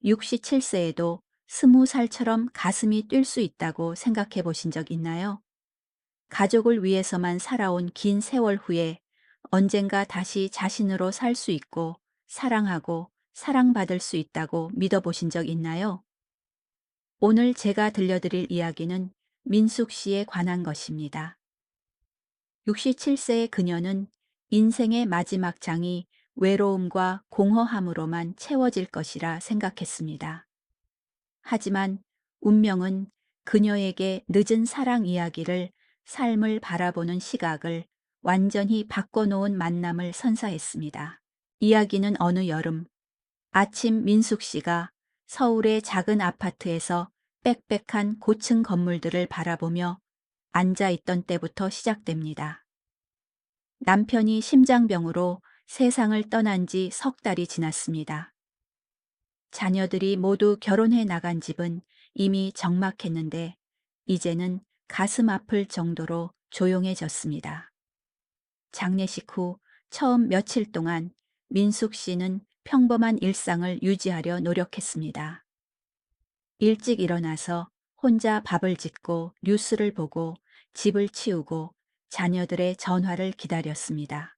67세에도 20살처럼 가슴이 뛸 수 있다고 생각해 보신 적 있나요? 가족을 위해서만 살아온 긴 세월 후에 언젠가 다시 자신으로 살 수 있고 사랑하고 사랑받을 수 있다고 믿어보신 적 있나요? 오늘 제가 들려드릴 이야기는 민숙 씨에 관한 것입니다. 67세의 그녀는 인생의 마지막 장이 외로움과 공허함으로만 채워질 것이라 생각했습니다. 하지만 운명은 그녀에게 늦은 사랑 이야기를 삶을 바라보는 시각을 완전히 바꿔놓은 만남을 선사했습니다. 이야기는 어느 여름, 아침 민숙 씨가 서울의 작은 아파트에서 빽빽한 고층 건물들을 바라보며 앉아 있던 때부터 시작됩니다. 남편이 심장병으로 세상을 떠난 지 석 달이 지났습니다. 자녀들이 모두 결혼해 나간 집은 이미 적막했는데 이제는 가슴 아플 정도로 조용해졌습니다. 장례식 후 처음 며칠 동안 민숙 씨는 평범한 일상을 유지하려 노력했습니다. 일찍 일어나서 혼자 밥을 짓고 뉴스를 보고 집을 치우고 자녀들의 전화를 기다렸습니다.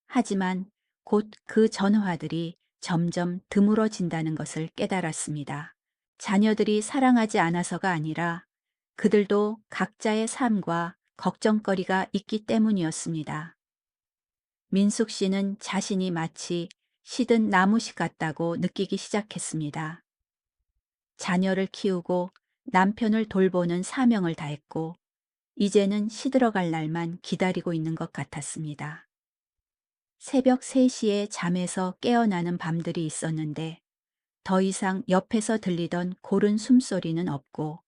하지만 곧 그 전화들이 점점 드물어진다는 것을 깨달았습니다. 자녀들이 사랑하지 않아서가 아니라 그들도 각자의 삶과 걱정거리가 있기 때문이었습니다. 민숙 씨는 자신이 마치 시든 나무씨 같다고 느끼기 시작했습니다. 자녀를 키우고 남편을 돌보는 사명을 다했고 이제는 시들어갈 날만 기다리고 있는 것 같았습니다. 새벽 3시에 잠에서 깨어나는 밤들이 있었는데 더 이상 옆에서 들리던 고른 숨소리는 없고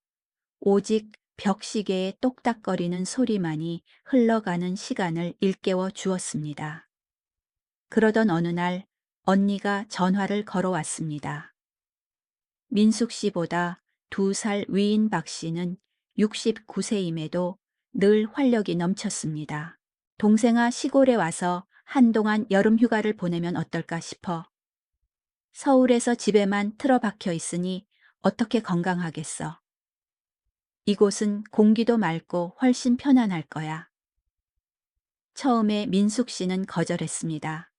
오직 벽시계의 똑딱거리는 소리만이 흘러가는 시간을 일깨워 주었습니다. 그러던 어느 날 언니가 전화를 걸어왔습니다. 민숙 씨보다 2살 위인 박 씨는 69세임에도 늘 활력이 넘쳤습니다. 동생아 시골에 와서 한동안 여름 휴가를 보내면 어떨까 싶어. 서울에서 집에만 틀어박혀 있으니 어떻게 건강하겠어. 이곳은 공기도 맑고 훨씬 편안할 거야. 처음에 민숙 씨는 거절했습니다.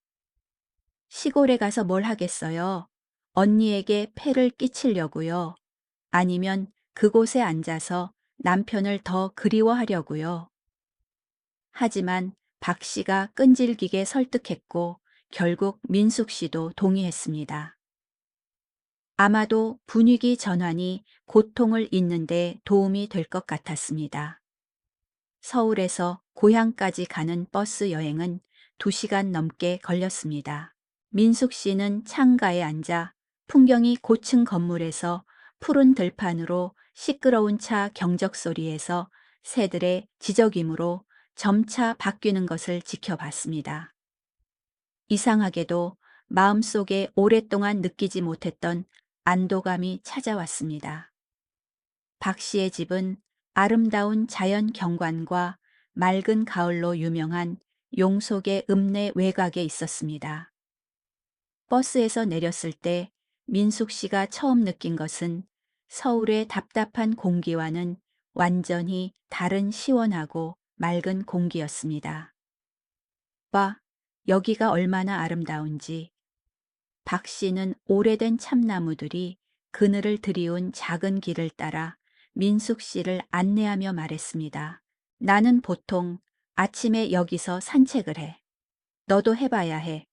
시골에 가서 뭘 하겠어요? 언니에게 폐를 끼치려고요. 아니면 그곳에 앉아서 남편을 더 그리워하려고요. 하지만 박 씨가 끈질기게 설득했고 결국 민숙 씨도 동의했습니다. 아마도 분위기 전환이 고통을 잊는 데 도움이 될 것 같았습니다. 서울에서 고향까지 가는 버스 여행은 2시간 넘게 걸렸습니다. 민숙 씨는 창가에 앉아 풍경이 고층 건물에서 푸른 들판으로 시끄러운 차 경적 소리에서 새들의 지저귀므로 점차 바뀌는 것을 지켜봤습니다. 이상하게도 마음속에 오랫동안 느끼지 못했던 안도감이 찾아왔습니다. 박 씨의 집은 아름다운 자연 경관과 맑은 가을로 유명한 용속의 읍내 외곽에 있었습니다. 버스에서 내렸을 때 민숙 씨가 처음 느낀 것은 서울의 답답한 공기와는 완전히 다른 시원하고 맑은 공기였습니다. 봐, 여기가 얼마나 아름다운지. 박 씨는 오래된 참나무들이 그늘을 드리운 작은 길을 따라 민숙 씨를 안내하며 말했습니다. 나는 보통 아침에 여기서 산책을 해. 너도 해봐야 해.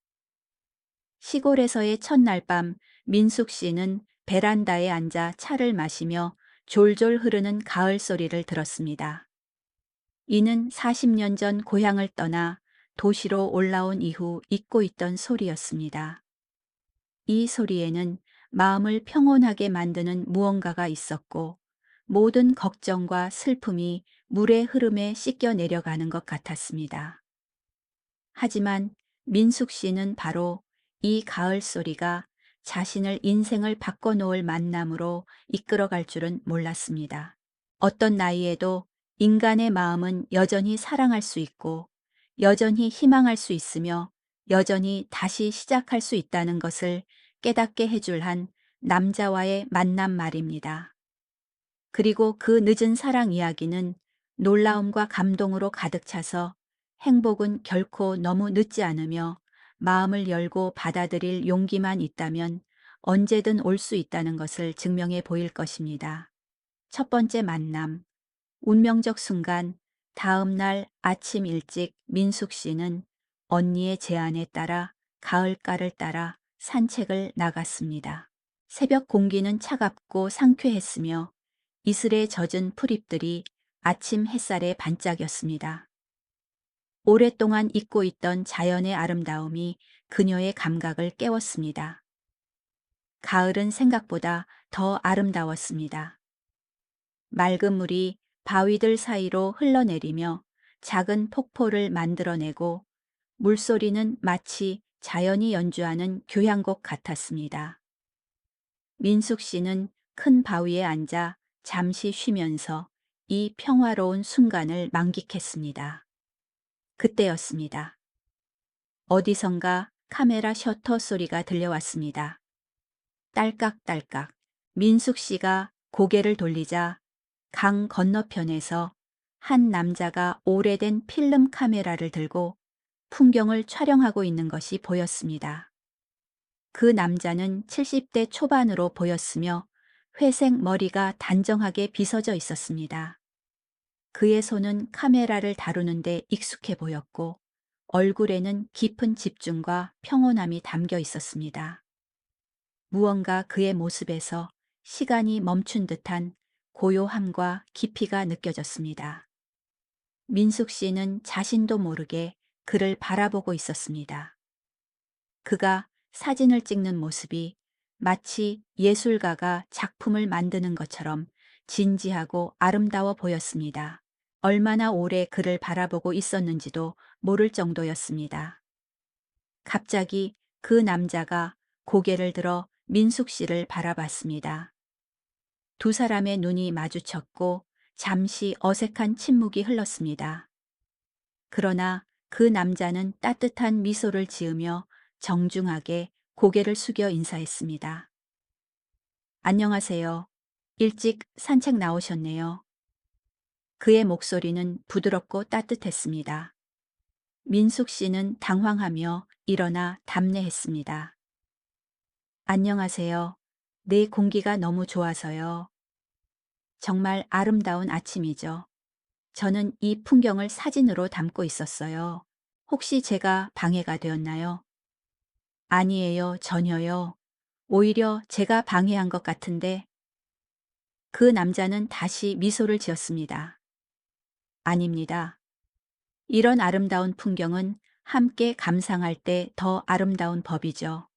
시골에서의 첫날 밤 민숙 씨는 베란다에 앉아 차를 마시며 졸졸 흐르는 가을 소리를 들었습니다. 이는 40년 전 고향을 떠나 도시로 올라온 이후 잊고 있던 소리였습니다. 이 소리에는 마음을 평온하게 만드는 무언가가 있었고 모든 걱정과 슬픔이 물의 흐름에 씻겨 내려가는 것 같았습니다. 하지만 민숙 씨는 바로 이 가을 소리가 자신을 인생을 바꿔놓을 만남으로 이끌어갈 줄은 몰랐습니다. 어떤 나이에도 인간의 마음은 여전히 사랑할 수 있고 여전히 희망할 수 있으며 여전히 다시 시작할 수 있다는 것을 깨닫게 해줄 한 남자와의 만남 말입니다. 그리고 그 늦은 사랑 이야기는 놀라움과 감동으로 가득 차서 행복은 결코 너무 늦지 않으며 마음을 열고 받아들일 용기만 있다면 언제든 올 수 있다는 것을 증명해 보일 것입니다. 첫 번째 만남. 운명적 순간, 다음 날 아침 일찍 민숙 씨는 언니의 제안에 따라 가을가를 따라 산책을 나갔습니다. 새벽 공기는 차갑고 상쾌했으며 이슬에 젖은 풀잎들이 아침 햇살에 반짝였습니다. 오랫동안 잊고 있던 자연의 아름다움이 그녀의 감각을 깨웠습니다. 가을은 생각보다 더 아름다웠습니다. 맑은 물이 바위들 사이로 흘러내리며 작은 폭포를 만들어내고 물소리는 마치 자연이 연주하는 교향곡 같았습니다. 민숙 씨는 큰 바위에 앉아 잠시 쉬면서 이 평화로운 순간을 만끽했습니다. 그때였습니다. 어디선가 카메라 셔터 소리가 들려왔습니다. 딸깍딸깍. 민숙 씨가 고개를 돌리자 강 건너편에서 한 남자가 오래된 필름 카메라를 들고 풍경을 촬영하고 있는 것이 보였습니다. 그 남자는 70대 초반으로 보였으며 회색 머리가 단정하게 빗어져 있었습니다. 그의 손은 카메라를 다루는데 익숙해 보였고 얼굴에는 깊은 집중과 평온함이 담겨 있었습니다. 무언가 그의 모습에서 시간이 멈춘 듯한 고요함과 깊이가 느껴졌습니다. 민숙 씨는 자신도 모르게 그를 바라보고 있었습니다. 그가 사진을 찍는 모습이 마치 예술가가 작품을 만드는 것처럼 진지하고 아름다워 보였습니다. 얼마나 오래 그를 바라보고 있었는지도 모를 정도였습니다. 갑자기 그 남자가 고개를 들어 민숙 씨를 바라봤습니다. 두 사람의 눈이 마주쳤고 잠시 어색한 침묵이 흘렀습니다. 그러나 그 남자는 따뜻한 미소를 지으며 정중하게 고개를 숙여 인사했습니다. 안녕하세요. 일찍 산책 나오셨네요. 그의 목소리는 부드럽고 따뜻했습니다. 민숙 씨는 당황하며 일어나 답례했습니다. 안녕하세요. 내 공기가 너무 좋아서요. 정말 아름다운 아침이죠. 저는 이 풍경을 사진으로 담고 있었어요. 혹시 제가 방해가 되었나요? 아니에요, 전혀요. 오히려 제가 방해한 것 같은데 그 남자는 다시 미소를 지었습니다. 아닙니다. 이런 아름다운 풍경은 함께 감상할 때 더 아름다운 법이죠.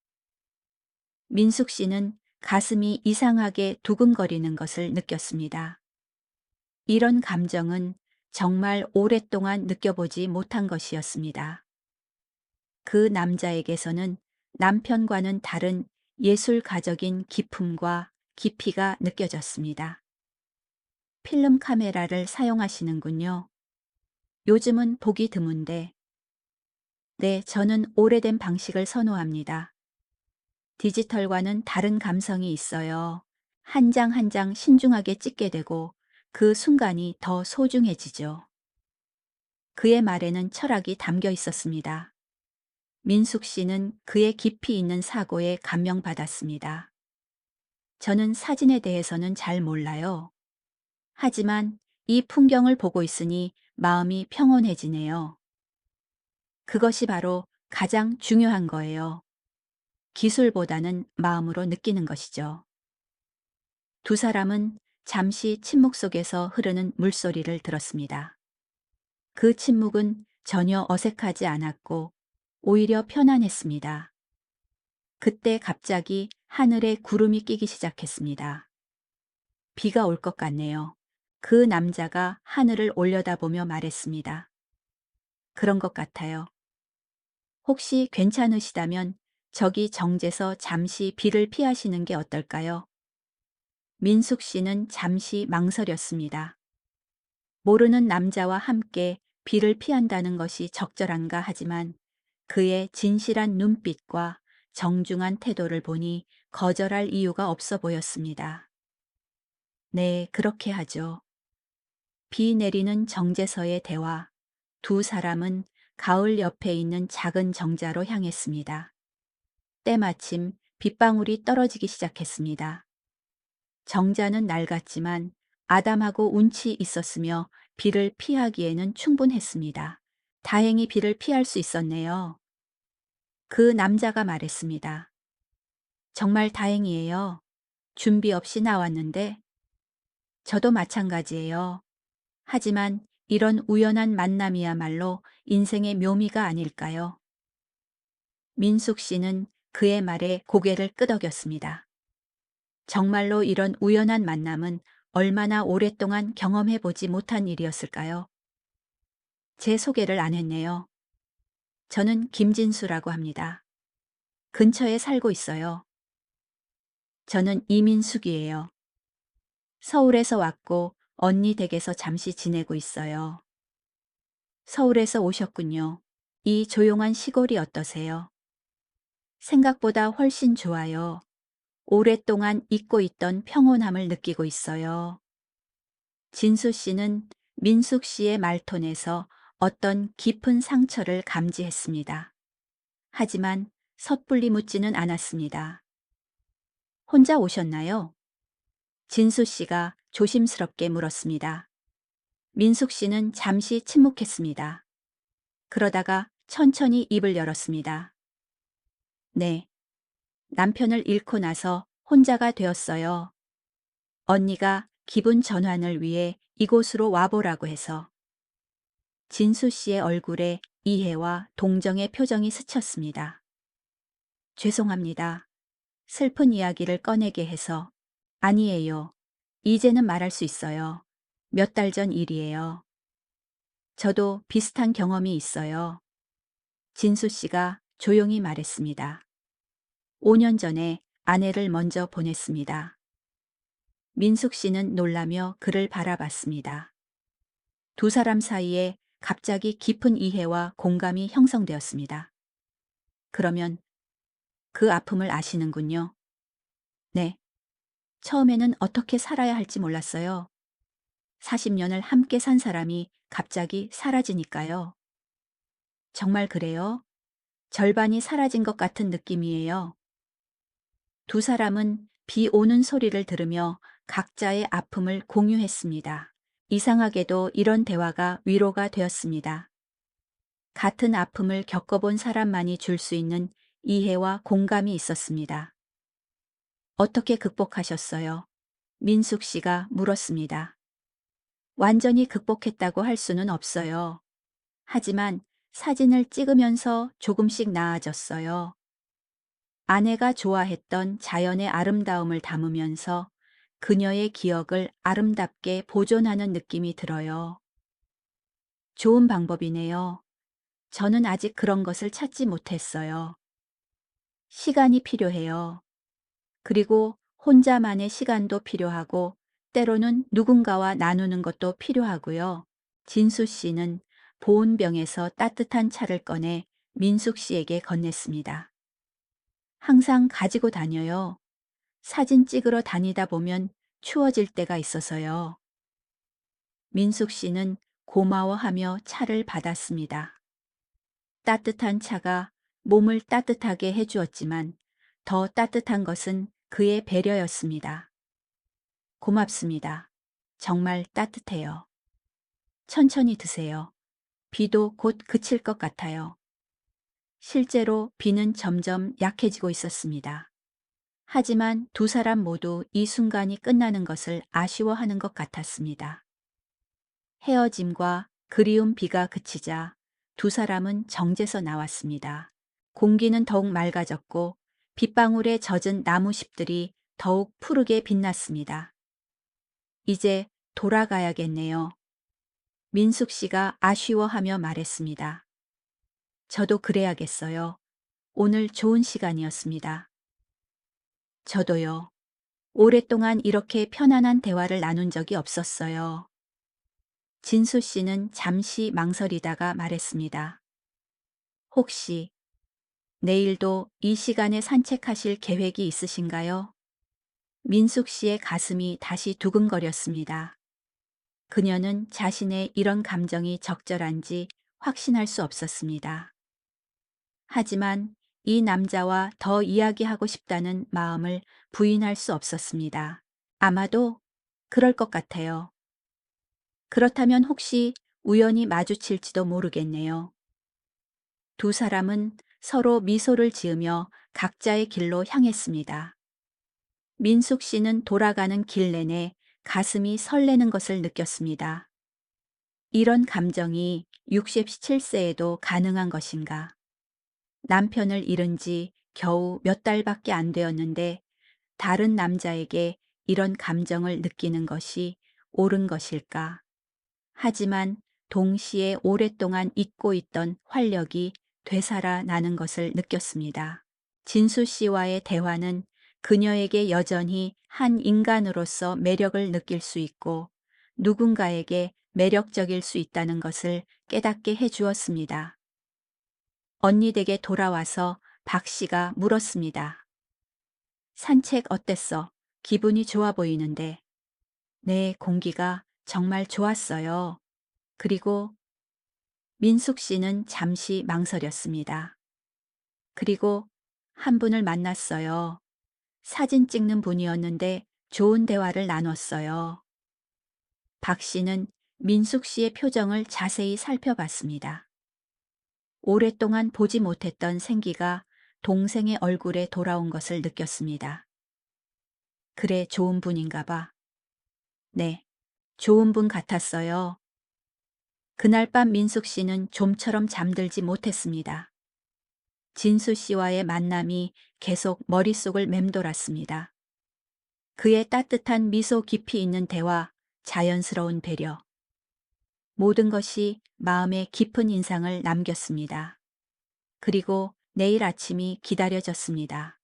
민숙 씨는 가슴이 이상하게 두근거리는 것을 느꼈습니다. 이런 감정은 정말 오랫동안 느껴보지 못한 것이었습니다. 그 남자에게서는 남편과는 다른 예술가적인 기품과 깊이가 느껴졌습니다. 필름 카메라를 사용하시는군요. 요즘은 보기 드문데. 네, 저는 오래된 방식을 선호합니다. 디지털과는 다른 감성이 있어요. 한 장 한 장 신중하게 찍게 되고 그 순간이 더 소중해지죠. 그의 말에는 철학이 담겨 있었습니다. 민숙 씨는 그의 깊이 있는 사고에 감명받았습니다. 저는 사진에 대해서는 잘 몰라요. 하지만 이 풍경을 보고 있으니 마음이 평온해지네요. 그것이 바로 가장 중요한 거예요. 기술보다는 마음으로 느끼는 것이죠. 두 사람은 잠시 침묵 속에서 흐르는 물소리를 들었습니다. 그 침묵은 전혀 어색하지 않았고 오히려 편안했습니다. 그때 갑자기 하늘에 구름이 끼기 시작했습니다. 비가 올 것 같네요. 그 남자가 하늘을 올려다보며 말했습니다. 그런 것 같아요. 혹시 괜찮으시다면 저기 정제서 잠시 비를 피하시는 게 어떨까요? 민숙 씨는 잠시 망설였습니다. 모르는 남자와 함께 비를 피한다는 것이 적절한가 하지만 그의 진실한 눈빛과 정중한 태도를 보니 거절할 이유가 없어 보였습니다. 네, 그렇게 하죠. 비 내리는 정제서의 대화. 두 사람은 가을 옆에 있는 작은 정자로 향했습니다. 때마침 빗방울이 떨어지기 시작했습니다. 정자는 낡았지만 아담하고 운치 있었으며 비를 피하기에는 충분했습니다. 다행히 비를 피할 수 있었네요. 그 남자가 말했습니다. 정말 다행이에요. 준비 없이 나왔는데 저도 마찬가지예요. 하지만 이런 우연한 만남이야말로 인생의 묘미가 아닐까요? 민숙 씨는 그의 말에 고개를 끄덕였습니다. 정말로 이런 우연한 만남은 얼마나 오랫동안 경험해 보지 못한 일이었을까요? 제 소개를 안 했네요. 저는 김진수라고 합니다. 근처에 살고 있어요. 저는 이민숙이에요. 서울에서 왔고 언니 댁에서 잠시 지내고 있어요. 서울에서 오셨군요. 이 조용한 시골이 어떠세요? 생각보다 훨씬 좋아요. 오랫동안 잊고 있던 평온함을 느끼고 있어요. 진수 씨는 민숙 씨의 말톤에서 어떤 깊은 상처를 감지했습니다. 하지만 섣불리 묻지는 않았습니다. 혼자 오셨나요? 진수 씨가 조심스럽게 물었습니다. 민숙 씨는 잠시 침묵했습니다. 그러다가 천천히 입을 열었습니다. 네. 남편을 잃고 나서 혼자가 되었어요. 언니가 기분 전환을 위해 이곳으로 와보라고 해서. 진수 씨의 얼굴에 이해와 동정의 표정이 스쳤습니다. 죄송합니다. 슬픈 이야기를 꺼내게 해서. 아니에요. 이제는 말할 수 있어요. 몇 달 전 일이에요. 저도 비슷한 경험이 있어요. 진수 씨가 조용히 말했습니다. 5년 전에 아내를 먼저 보냈습니다. 민숙 씨는 놀라며 그를 바라봤습니다. 두 사람 사이에 갑자기 깊은 이해와 공감이 형성되었습니다. 그러면 그 아픔을 아시는군요. 네. 처음에는 어떻게 살아야 할지 몰랐어요. 40년을 함께 산 사람이 갑자기 사라지니까요. 정말 그래요? 절반이 사라진 것 같은 느낌이에요. 두 사람은 비 오는 소리를 들으며 각자의 아픔을 공유했습니다. 이상하게도 이런 대화가 위로가 되었습니다. 같은 아픔을 겪어본 사람만이 줄 수 있는 이해와 공감이 있었습니다. 어떻게 극복하셨어요? 민숙 씨가 물었습니다. 완전히 극복했다고 할 수는 없어요. 하지만 사진을 찍으면서 조금씩 나아졌어요. 아내가 좋아했던 자연의 아름다움을 담으면서 그녀의 기억을 아름답게 보존하는 느낌이 들어요. 좋은 방법이네요. 저는 아직 그런 것을 찾지 못했어요. 시간이 필요해요. 그리고 혼자만의 시간도 필요하고 때로는 누군가와 나누는 것도 필요하고요. 진수 씨는 보온병에서 따뜻한 차를 꺼내 민숙 씨에게 건넸습니다. 항상 가지고 다녀요. 사진 찍으러 다니다 보면 추워질 때가 있어서요. 민숙 씨는 고마워하며 차를 받았습니다. 따뜻한 차가 몸을 따뜻하게 해주었지만 더 따뜻한 것은 그의 배려였습니다. 고맙습니다. 정말 따뜻해요. 천천히 드세요. 비도 곧 그칠 것 같아요. 실제로 비는 점점 약해지고 있었습니다. 하지만 두 사람 모두 이 순간이 끝나는 것을 아쉬워하는 것 같았습니다. 헤어짐과 그리운 비가 그치자 두 사람은 정제서 나왔습니다. 공기는 더욱 맑아졌고 빗방울에 젖은 나무잎들이 더욱 푸르게 빛났습니다. 이제 돌아가야겠네요. 민숙 씨가 아쉬워하며 말했습니다. 저도 그래야겠어요. 오늘 좋은 시간이었습니다. 저도요. 오랫동안 이렇게 편안한 대화를 나눈 적이 없었어요. 진수 씨는 잠시 망설이다가 말했습니다. 혹시, 내일도 이 시간에 산책하실 계획이 있으신가요? 민숙 씨의 가슴이 다시 두근거렸습니다. 그녀는 자신의 이런 감정이 적절한지 확신할 수 없었습니다. 하지만 이 남자와 더 이야기하고 싶다는 마음을 부인할 수 없었습니다. 아마도 그럴 것 같아요. 그렇다면 혹시 우연히 마주칠지도 모르겠네요. 두 사람은 서로 미소를 지으며 각자의 길로 향했습니다. 민숙 씨는 돌아가는 길 내내 가슴이 설레는 것을 느꼈습니다. 이런 감정이 67세에도 가능한 것인가? 남편을 잃은 지 겨우 몇 달밖에 안 되었는데 다른 남자에게 이런 감정을 느끼는 것이 옳은 것일까? 하지만 동시에 오랫동안 잊고 있던 활력이 되살아나는 것을 느꼈습니다. 진수 씨와의 대화는 그녀에게 여전히 한 인간으로서 매력을 느낄 수 있고 누군가에게 매력적일 수 있다는 것을 깨닫게 해주었습니다. 언니 댁에 돌아와서 박 씨가 물었습니다. 산책 어땠어? 기분이 좋아 보이는데. 네, 공기가 정말 좋았어요. 그리고 민숙 씨는 잠시 망설였습니다. 그리고 한 분을 만났어요. 사진 찍는 분이었는데 좋은 대화를 나눴어요. 박 씨는 민숙 씨의 표정을 자세히 살펴봤습니다. 오랫동안 보지 못했던 생기가 동생의 얼굴에 돌아온 것을 느꼈습니다. 그래, 좋은 분인가 봐. 네, 좋은 분 같았어요. 그날 밤 민숙 씨는 좀처럼 잠들지 못했습니다. 진수 씨와의 만남이 계속 머릿속을 맴돌았습니다. 그의 따뜻한 미소 깊이 있는 대화, 자연스러운 배려. 모든 것이 마음에 깊은 인상을 남겼습니다. 그리고 내일 아침이 기다려졌습니다.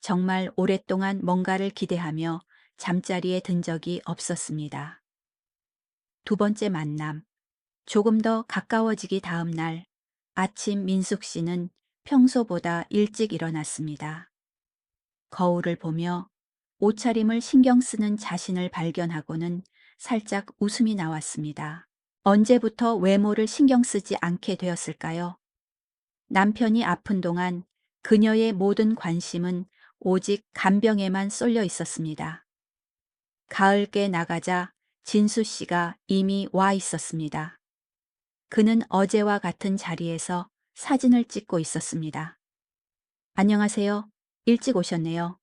정말 오랫동안 뭔가를 기대하며 잠자리에 든 적이 없었습니다. 두 번째 만남. 조금 더 가까워지기 다음 날 아침 민숙 씨는 평소보다 일찍 일어났습니다. 거울을 보며 옷차림을 신경 쓰는 자신을 발견하고는 살짝 웃음이 나왔습니다. 언제부터 외모를 신경 쓰지 않게 되었을까요? 남편이 아픈 동안 그녀의 모든 관심은 오직 간병에만 쏠려 있었습니다. 가을께 나가자 진수 씨가 이미 와 있었습니다. 그는 어제와 같은 자리에서 사진을 찍고 있었습니다. 안녕하세요. 일찍 오셨네요.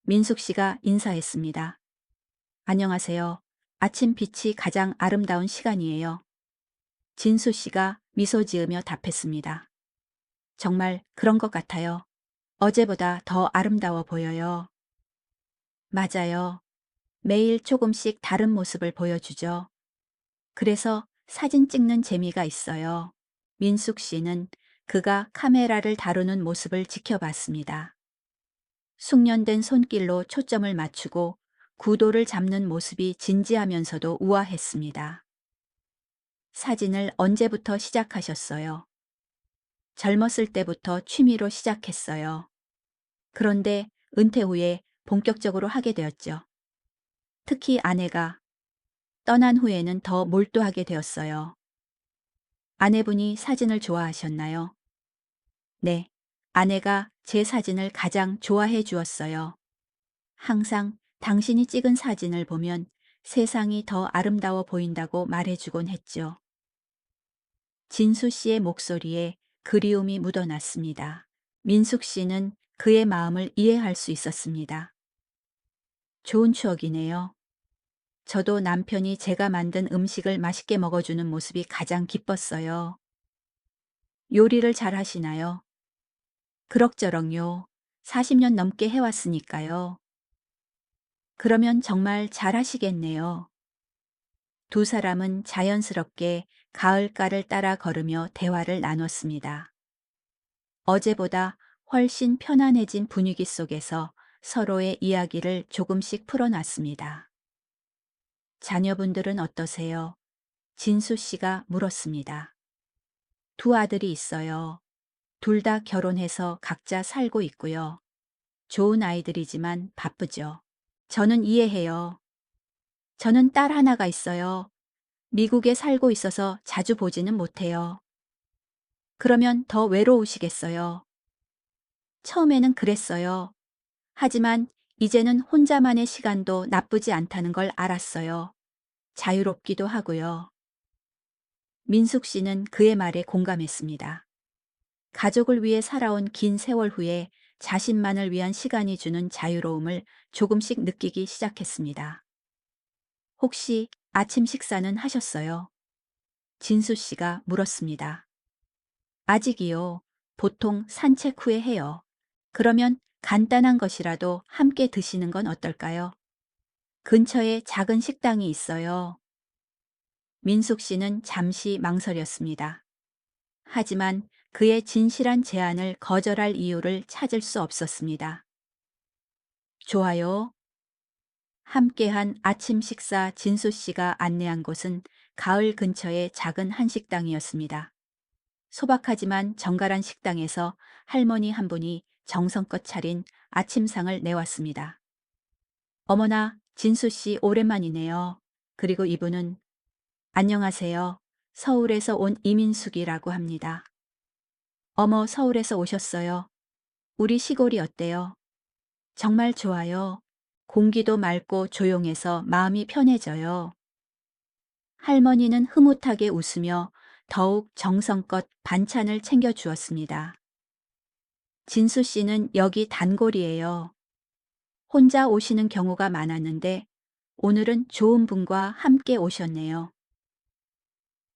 민숙 씨가 인사했습니다. 안녕하세요. 아침 빛이 가장 아름다운 시간이에요. 진수 씨가 미소 지으며 답했습니다. 정말 그런 것 같아요. 어제보다 더 아름다워 보여요. 맞아요. 매일 조금씩 다른 모습을 보여주죠. 그래서 사진 찍는 재미가 있어요. 민숙 씨는 그가 카메라를 다루는 모습을 지켜봤습니다. 숙련된 손길로 초점을 맞추고 구도를 잡는 모습이 진지하면서도 우아했습니다. 사진을 언제부터 시작하셨어요? 젊었을 때부터 취미로 시작했어요. 그런데 은퇴 후에 본격적으로 하게 되었죠. 특히 아내가 떠난 후에는 더 몰두하게 되었어요. 아내분이 사진을 좋아하셨나요? 네. 아내가 제 사진을 가장 좋아해 주었어요. 항상 당신이 찍은 사진을 보면 세상이 더 아름다워 보인다고 말해주곤 했죠. 진수 씨의 목소리에 그리움이 묻어났습니다. 민숙 씨는 그의 마음을 이해할 수 있었습니다. 좋은 추억이네요. 저도 남편이 제가 만든 음식을 맛있게 먹어주는 모습이 가장 기뻤어요. 요리를 잘 하시나요? 그럭저럭요. 40년 넘게 해왔으니까요. 그러면 정말 잘 하시겠네요. 두 사람은 자연스럽게 가을가를 따라 걸으며 대화를 나눴습니다. 어제보다 훨씬 편안해진 분위기 속에서 서로의 이야기를 조금씩 풀어놨습니다. 자녀분들은 어떠세요? 진수 씨가 물었습니다. 두 아들이 있어요. 둘 다 결혼해서 각자 살고 있고요. 좋은 아이들이지만 바쁘죠. 저는 이해해요. 저는 딸 하나가 있어요. 미국에 살고 있어서 자주 보지는 못해요. 그러면 더 외로우시겠어요. 처음에는 그랬어요. 하지만 이제는 혼자만의 시간도 나쁘지 않다는 걸 알았어요. 자유롭기도 하고요. 민숙 씨는 그의 말에 공감했습니다. 가족을 위해 살아온 긴 세월 후에 자신만을 위한 시간이 주는 자유로움을 조금씩 느끼기 시작했습니다. 혹시 아침 식사는 하셨어요? 진수 씨가 물었습니다. 아직이요. 보통 산책 후에 해요. 그러면 간단한 것이라도 함께 드시는 건 어떨까요? 근처에 작은 식당이 있어요. 민숙 씨는 잠시 망설였습니다. 하지만 그의 진실한 제안을 거절할 이유를 찾을 수 없었습니다. 좋아요. 함께한 아침 식사 진수 씨가 안내한 곳은 가을 근처의 작은 한식당이었습니다. 소박하지만 정갈한 식당에서 할머니 한 분이 정성껏 차린 아침상을 내왔습니다. 어머나, 진수 씨 오랜만이네요. 그리고 이분은 안녕하세요. 서울에서 온 이민숙이라고 합니다. 어머, 서울에서 오셨어요. 우리 시골이 어때요? 정말 좋아요. 공기도 맑고 조용해서 마음이 편해져요. 할머니는 흐뭇하게 웃으며 더욱 정성껏 반찬을 챙겨 주었습니다. 진수 씨는 여기 단골이에요. 혼자 오시는 경우가 많았는데 오늘은 좋은 분과 함께 오셨네요.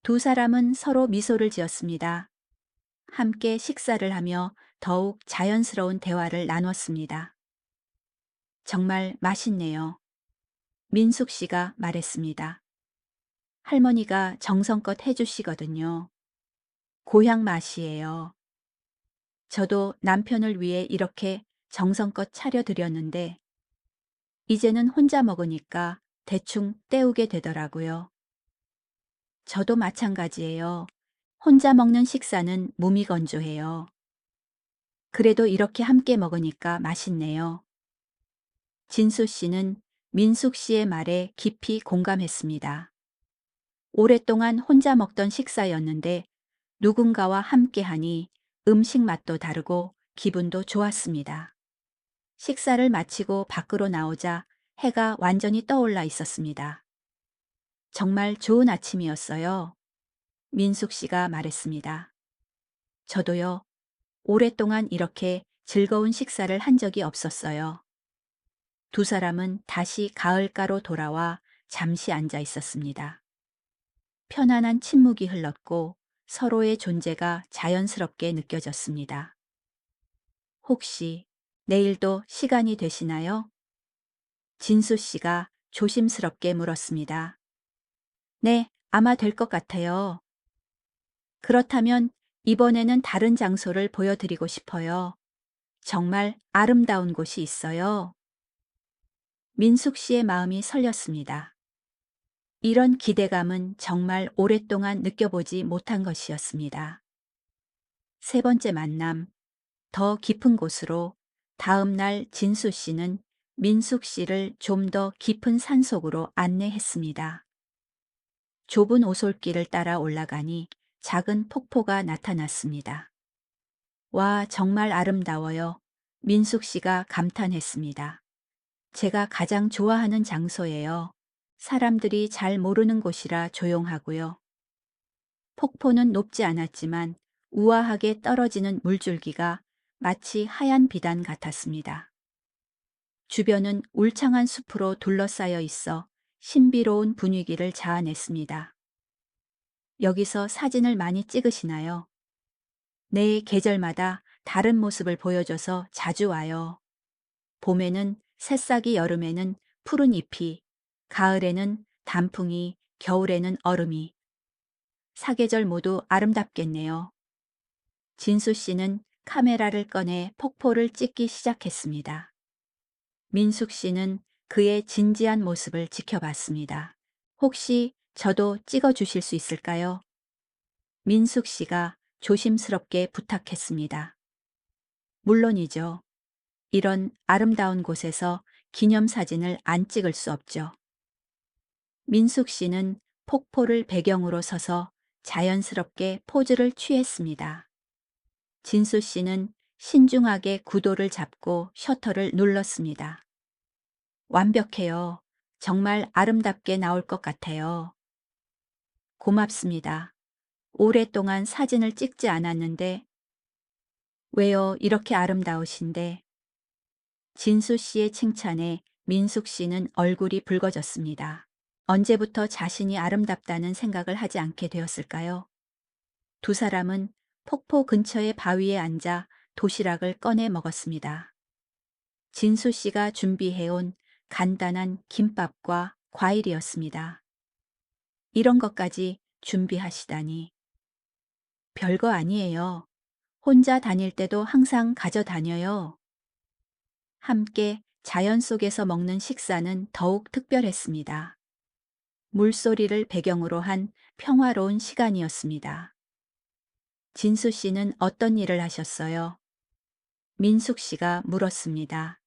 두 사람은 서로 미소를 지었습니다. 함께 식사를 하며 더욱 자연스러운 대화를 나눴습니다. 정말 맛있네요. 민숙 씨가 말했습니다. 할머니가 정성껏 해주시거든요. 고향 맛이에요. 저도 남편을 위해 이렇게 정성껏 차려드렸는데 이제는 혼자 먹으니까 대충 때우게 되더라고요. 저도 마찬가지예요. 혼자 먹는 식사는 무미건조해요. 그래도 이렇게 함께 먹으니까 맛있네요. 진수 씨는 민숙 씨의 말에 깊이 공감했습니다. 오랫동안 혼자 먹던 식사였는데 누군가와 함께하니 음식 맛도 다르고 기분도 좋았습니다. 식사를 마치고 밖으로 나오자 해가 완전히 떠올라 있었습니다. 정말 좋은 아침이었어요. 민숙 씨가 말했습니다. 저도요. 오랫동안 이렇게 즐거운 식사를 한 적이 없었어요. 두 사람은 다시 가을가로 돌아와 잠시 앉아 있었습니다. 편안한 침묵이 흘렀고 서로의 존재가 자연스럽게 느껴졌습니다. 혹시 내일도 시간이 되시나요? 진수 씨가 조심스럽게 물었습니다. 네, 아마 될 것 같아요. 그렇다면 이번에는 다른 장소를 보여드리고 싶어요. 정말 아름다운 곳이 있어요. 민숙 씨의 마음이 설렸습니다. 이런 기대감은 정말 오랫동안 느껴보지 못한 것이었습니다. 세 번째 만남, 더 깊은 곳으로 다음 날 진수 씨는 민숙 씨를 좀 더 깊은 산속으로 안내했습니다. 좁은 오솔길을 따라 올라가니 작은 폭포가 나타났습니다. 와, 정말 아름다워요. 민숙 씨가 감탄했습니다. 제가 가장 좋아하는 장소예요. 사람들이 잘 모르는 곳이라 조용하고요. 폭포는 높지 않았지만 우아하게 떨어지는 물줄기가 마치 하얀 비단 같았습니다. 주변은 울창한 숲으로 둘러싸여 있어 신비로운 분위기를 자아냈습니다. 여기서 사진을 많이 찍으시나요? 내 계절마다 다른 모습을 보여줘서 자주 와요. 봄에는 새싹이, 여름에는 푸른 잎이, 가을에는 단풍이, 겨울에는 얼음이. 사계절 모두 아름답겠네요. 진수 씨는 카메라를 꺼내 폭포를 찍기 시작했습니다. 민숙 씨는 그의 진지한 모습을 지켜봤습니다. 혹시 저도 찍어 주실 수 있을까요? 민숙 씨가 조심스럽게 부탁했습니다. 물론이죠. 이런 아름다운 곳에서 기념사진을 안 찍을 수 없죠. 민숙 씨는 폭포를 배경으로 서서 자연스럽게 포즈를 취했습니다. 진수 씨는 신중하게 구도를 잡고 셔터를 눌렀습니다. 완벽해요. 정말 아름답게 나올 것 같아요. 고맙습니다. 오랫동안 사진을 찍지 않았는데, 왜요? 이렇게 아름다우신데. 진수 씨의 칭찬에 민숙 씨는 얼굴이 붉어졌습니다. 언제부터 자신이 아름답다는 생각을 하지 않게 되었을까요? 두 사람은 폭포 근처의 바위에 앉아 도시락을 꺼내 먹었습니다. 진수 씨가 준비해온 간단한 김밥과 과일이었습니다. 이런 것까지 준비하시다니. 별거 아니에요. 혼자 다닐 때도 항상 가져다녀요. 함께 자연 속에서 먹는 식사는 더욱 특별했습니다. 물소리를 배경으로 한 평화로운 시간이었습니다. 진수 씨는 어떤 일을 하셨어요? 민숙 씨가 물었습니다.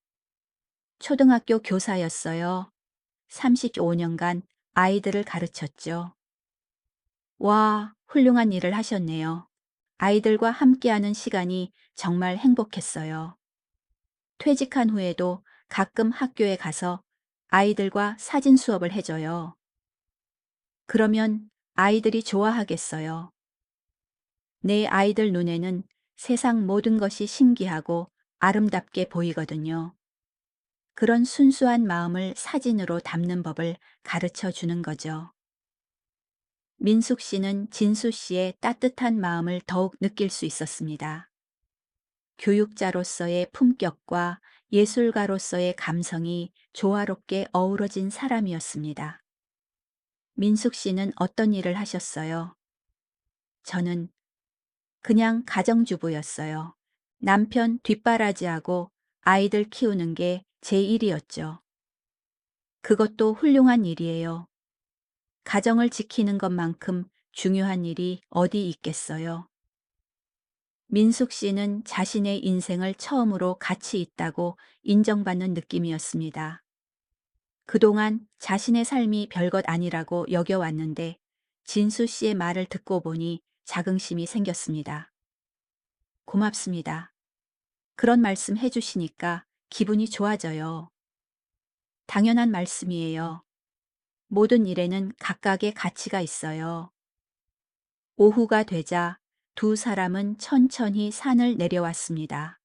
초등학교 교사였어요. 35년간 아이들을 가르쳤죠. 와, 훌륭한 일을 하셨네요. 아이들과 함께하는 시간이 정말 행복했어요. 퇴직한 후에도 가끔 학교에 가서 아이들과 사진 수업을 해줘요. 그러면 아이들이 좋아하겠어요. 내 아이들 눈에는 세상 모든 것이 신기하고 아름답게 보이거든요. 그런 순수한 마음을 사진으로 담는 법을 가르쳐 주는 거죠. 민숙 씨는 진수 씨의 따뜻한 마음을 더욱 느낄 수 있었습니다. 교육자로서의 품격과 예술가로서의 감성이 조화롭게 어우러진 사람이었습니다. 민숙 씨는 어떤 일을 하셨어요? 저는 그냥 가정주부였어요. 남편 뒷바라지하고 아이들 키우는 게 제 일이었죠. 그것도 훌륭한 일이에요. 가정을 지키는 것만큼 중요한 일이 어디 있겠어요. 민숙 씨는 자신의 인생을 처음으로 가치 있다고 인정받는 느낌이었습니다. 그동안 자신의 삶이 별것 아니라고 여겨왔는데 진수 씨의 말을 듣고 보니 자긍심이 생겼습니다. 고맙습니다. 그런 말씀 해주시니까 기분이 좋아져요. 당연한 말씀이에요. 모든 일에는 각각의 가치가 있어요. 오후가 되자 두 사람은 천천히 산을 내려왔습니다.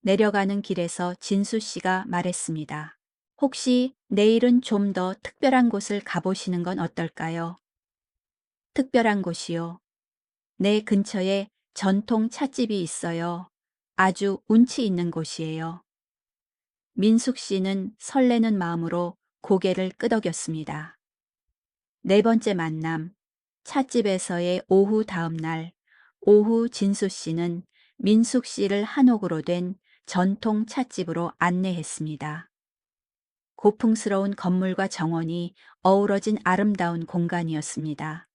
내려가는 길에서 진수 씨가 말했습니다. 혹시 내일은 좀 더 특별한 곳을 가보시는 건 어떨까요? 특별한 곳이요. 내 근처에 전통 찻집이 있어요. 아주 운치 있는 곳이에요. 민숙 씨는 설레는 마음으로 고개를 끄덕였습니다. 네 번째 만남, 찻집에서의 오후 다음 날, 오후 진수 씨는 민숙 씨를 한옥으로 된 전통 찻집으로 안내했습니다. 고풍스러운 건물과 정원이 어우러진 아름다운 공간이었습니다.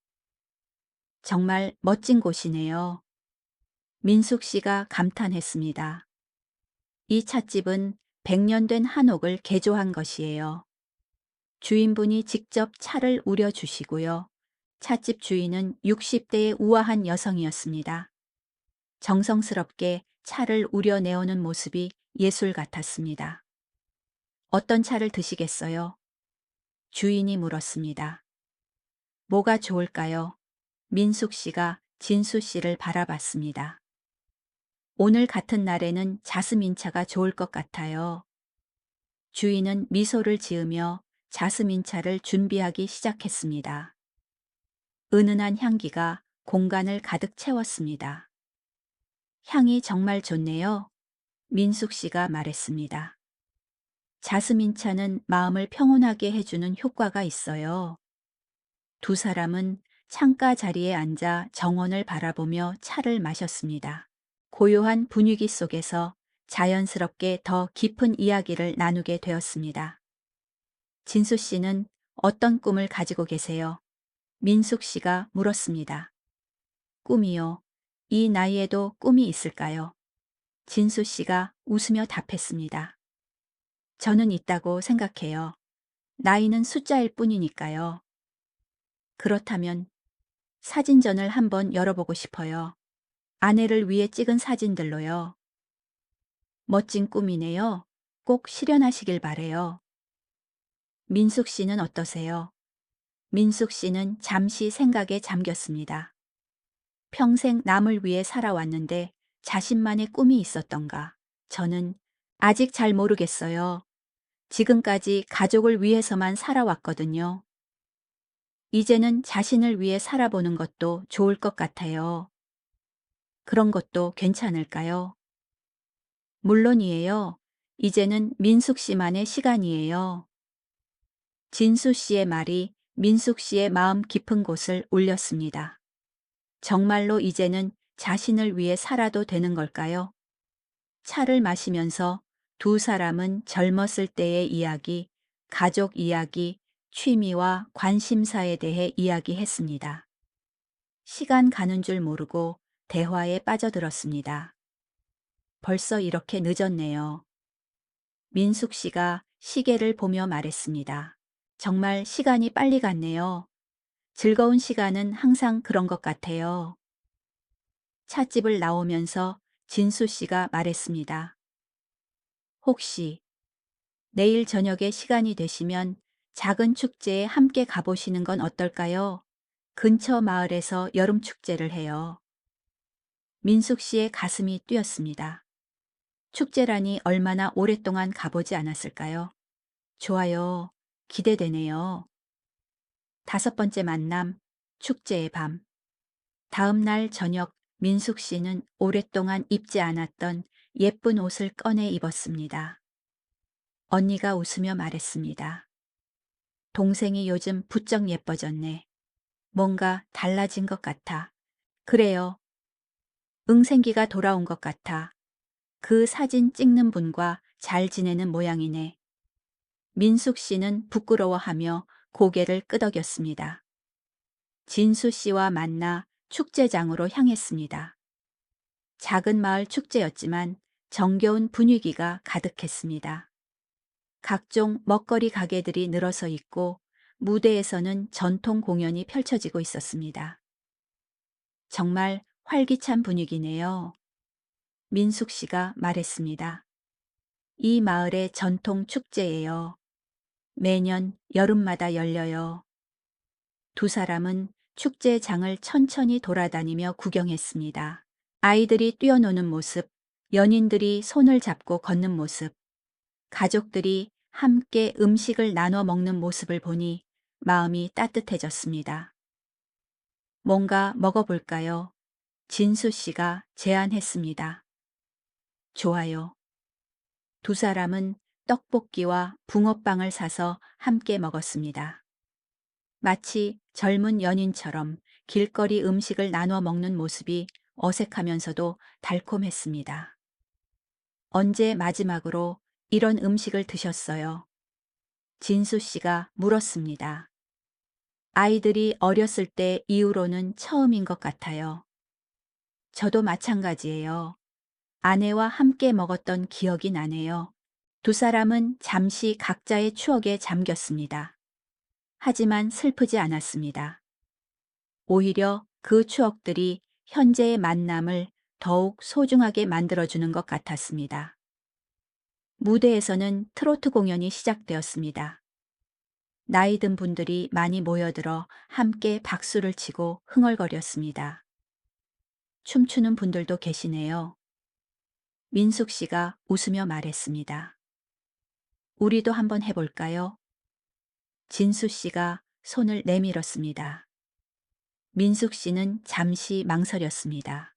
정말 멋진 곳이네요. 민숙 씨가 감탄했습니다. 이 찻집은 100년 된 한옥을 개조한 것이에요. 주인분이 직접 차를 우려 주시고요. 찻집 주인은 60대의 우아한 여성이었습니다. 정성스럽게 차를 우려내오는 모습이 예술 같았습니다. 어떤 차를 드시겠어요? 주인이 물었습니다. 뭐가 좋을까요? 민숙 씨가 진수 씨를 바라봤습니다. 오늘 같은 날에는 자스민차가 좋을 것 같아요. 주인은 미소를 지으며 자스민차를 준비하기 시작했습니다. 은은한 향기가 공간을 가득 채웠습니다. 향이 정말 좋네요. 민숙 씨가 말했습니다. 자스민차는 마음을 평온하게 해주는 효과가 있어요. 두 사람은 창가 자리에 앉아 정원을 바라보며 차를 마셨습니다. 고요한 분위기 속에서 자연스럽게 더 깊은 이야기를 나누게 되었습니다. 진수 씨는 어떤 꿈을 가지고 계세요? 민숙 씨가 물었습니다. 꿈이요. 이 나이에도 꿈이 있을까요? 진수 씨가 웃으며 답했습니다. 저는 있다고 생각해요. 나이는 숫자일 뿐이니까요. 그렇다면 사진전을 한번 열어보고 싶어요. 아내를 위해 찍은 사진들로요. 멋진 꿈이네요. 꼭 실현하시길 바래요. 민숙 씨는 어떠세요? 민숙 씨는 잠시 생각에 잠겼습니다. 평생 남을 위해 살아왔는데 자신만의 꿈이 있었던가? 저는 아직 잘 모르겠어요. 지금까지 가족을 위해서만 살아왔거든요. 이제는 자신을 위해 살아보는 것도 좋을 것 같아요. 그런 것도 괜찮을까요? 물론이에요. 이제는 민숙 씨만의 시간이에요. 진수 씨의 말이 민숙 씨의 마음 깊은 곳을 울렸습니다. 정말로 이제는 자신을 위해 살아도 되는 걸까요? 차를 마시면서 두 사람은 젊었을 때의 이야기, 가족 이야기, 취미와 관심사에 대해 이야기했습니다. 시간 가는 줄 모르고 대화에 빠져들었습니다. 벌써 이렇게 늦었네요. 민숙 씨가 시계를 보며 말했습니다. 정말 시간이 빨리 갔네요. 즐거운 시간은 항상 그런 것 같아요. 찻집을 나오면서 진수 씨가 말했습니다. 혹시 내일 저녁에 시간이 되시면 작은 축제에 함께 가보시는 건 어떨까요? 근처 마을에서 여름 축제를 해요. 민숙 씨의 가슴이 뛰었습니다. 축제라니 얼마나 오랫동안 가보지 않았을까요? 좋아요. 기대되네요. 다섯 번째 만남, 축제의 밤. 다음 날 저녁 민숙 씨는 오랫동안 입지 않았던 예쁜 옷을 꺼내 입었습니다. 언니가 웃으며 말했습니다. 동생이 요즘 부쩍 예뻐졌네. 뭔가 달라진 것 같아. 그래요. 응생기가 돌아온 것 같아. 그 사진 찍는 분과 잘 지내는 모양이네. 민숙 씨는 부끄러워하며 고개를 끄덕였습니다. 진수 씨와 만나 축제장으로 향했습니다. 작은 마을 축제였지만 정겨운 분위기가 가득했습니다. 각종 먹거리 가게들이 늘어서 있고 무대에서는 전통 공연이 펼쳐지고 있었습니다. 정말 활기찬 분위기네요. 민숙 씨가 말했습니다. 이 마을의 전통 축제예요. 매년 여름마다 열려요. 두 사람은 축제장을 천천히 돌아다니며 구경했습니다. 아이들이 뛰어노는 모습, 연인들이 손을 잡고 걷는 모습, 가족들이 함께 음식을 나눠 먹는 모습을 보니 마음이 따뜻해졌습니다. 뭔가 먹어볼까요? 진수 씨가 제안했습니다. 좋아요. 두 사람은 떡볶이와 붕어빵을 사서 함께 먹었습니다. 마치 젊은 연인처럼 길거리 음식을 나눠 먹는 모습이 어색하면서도 달콤했습니다. 언제 마지막으로 이런 음식을 드셨어요? 진수 씨가 물었습니다. 아이들이 어렸을 때 이후로는 처음인 것 같아요. 저도 마찬가지예요. 아내와 함께 먹었던 기억이 나네요. 두 사람은 잠시 각자의 추억에 잠겼습니다. 하지만 슬프지 않았습니다. 오히려 그 추억들이 현재의 만남을 더욱 소중하게 만들어주는 것 같았습니다. 무대에서는 트로트 공연이 시작되었습니다. 나이 든 분들이 많이 모여들어 함께 박수를 치고 흥얼거렸습니다. 춤추는 분들도 계시네요. 민숙 씨가 웃으며 말했습니다. 우리도 한번 해볼까요? 진수 씨가 손을 내밀었습니다. 민숙 씨는 잠시 망설였습니다.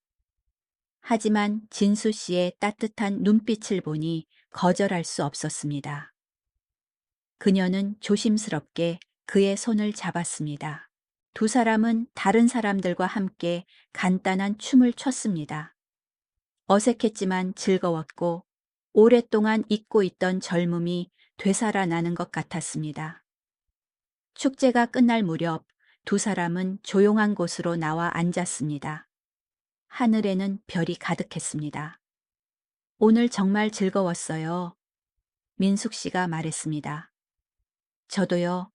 하지만 진수 씨의 따뜻한 눈빛을 보니 거절할 수 없었습니다. 그녀는 조심스럽게 그의 손을 잡았습니다. 두 사람은 다른 사람들과 함께 간단한 춤을 췄습니다. 어색했지만 즐거웠고 오랫동안 잊고 있던 젊음이 되살아나는 것 같았습니다. 축제가 끝날 무렵 두 사람은 조용한 곳으로 나와 앉았습니다. 하늘에는 별이 가득했습니다. 오늘 정말 즐거웠어요. 민숙 씨가 말했습니다. 저도요.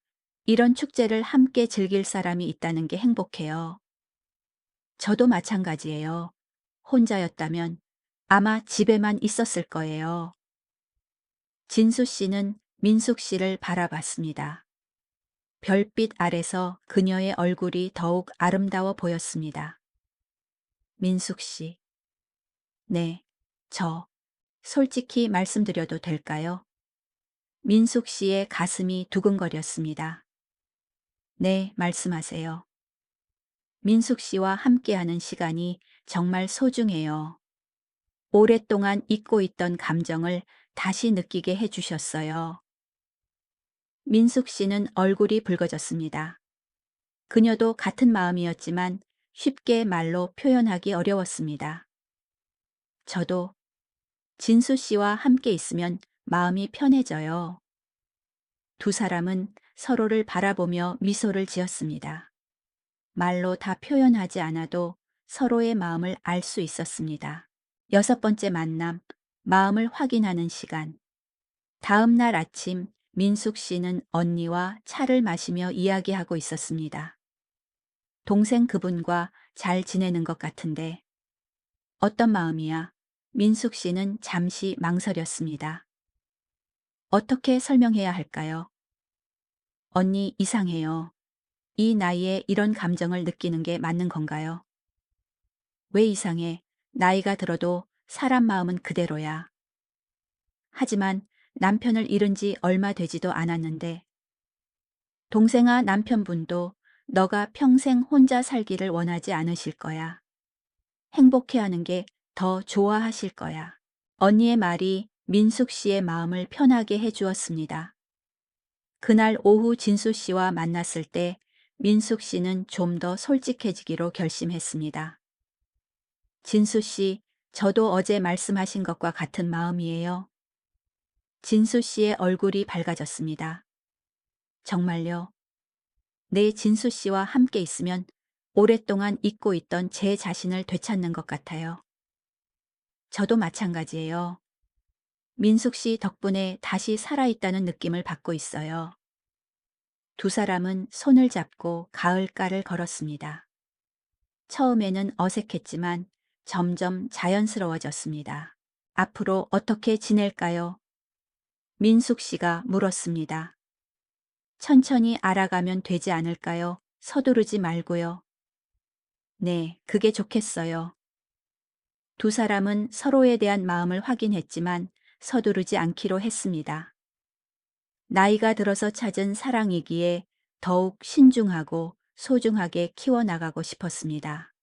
이런 축제를 함께 즐길 사람이 있다는 게 행복해요. 저도 마찬가지예요. 혼자였다면 아마 집에만 있었을 거예요. 진수 씨는 민숙 씨를 바라봤습니다. 별빛 아래서 그녀의 얼굴이 더욱 아름다워 보였습니다. 민숙 씨, 네, 저, 솔직히 말씀드려도 될까요? 민숙 씨의 가슴이 두근거렸습니다. 네, 말씀하세요. 민숙 씨와 함께하는 시간이 정말 소중해요. 오랫동안 잊고 있던 감정을 다시 느끼게 해주셨어요. 민숙 씨는 얼굴이 붉어졌습니다. 그녀도 같은 마음이었지만 쉽게 말로 표현하기 어려웠습니다. 저도 진수 씨와 함께 있으면 마음이 편해져요. 두 사람은 서로를 바라보며 미소를 지었습니다. 말로 다 표현하지 않아도 서로의 마음을 알 수 있었습니다. 여섯 번째 만남, 마음을 확인하는 시간. 다음 날 아침, 민숙 씨는 언니와 차를 마시며 이야기하고 있었습니다. 동생 그분과 잘 지내는 것 같은데 어떤 마음이야? 민숙 씨는 잠시 망설였습니다. 어떻게 설명해야 할까요? 언니 이상해요. 이 나이에 이런 감정을 느끼는 게 맞는 건가요? 왜 이상해? 나이가 들어도 사람 마음은 그대로야. 하지만 남편을 잃은 지 얼마 되지도 않았는데 동생아 남편분도 너가 평생 혼자 살기를 원하지 않으실 거야. 행복해하는 게 더 좋아하실 거야. 언니의 말이 민숙 씨의 마음을 편하게 해주었습니다. 그날 오후 진수 씨와 만났을 때 민숙 씨는 좀 더 솔직해지기로 결심했습니다. 진수 씨, 저도 어제 말씀하신 것과 같은 마음이에요. 진수 씨의 얼굴이 밝아졌습니다. 정말요? 내 진수 씨와 함께 있으면 오랫동안 잊고 있던 제 자신을 되찾는 것 같아요. 저도 마찬가지예요. 민숙 씨 덕분에 다시 살아있다는 느낌을 받고 있어요. 두 사람은 손을 잡고 가을가를 걸었습니다. 처음에는 어색했지만 점점 자연스러워졌습니다. 앞으로 어떻게 지낼까요? 민숙 씨가 물었습니다. 천천히 알아가면 되지 않을까요? 서두르지 말고요. 네, 그게 좋겠어요. 두 사람은 서로에 대한 마음을 확인했지만 서두르지 않기로 했습니다. 나이가 들어서 찾은 사랑이기에 더욱 신중하고 소중하게 키워나가고 싶었습니다.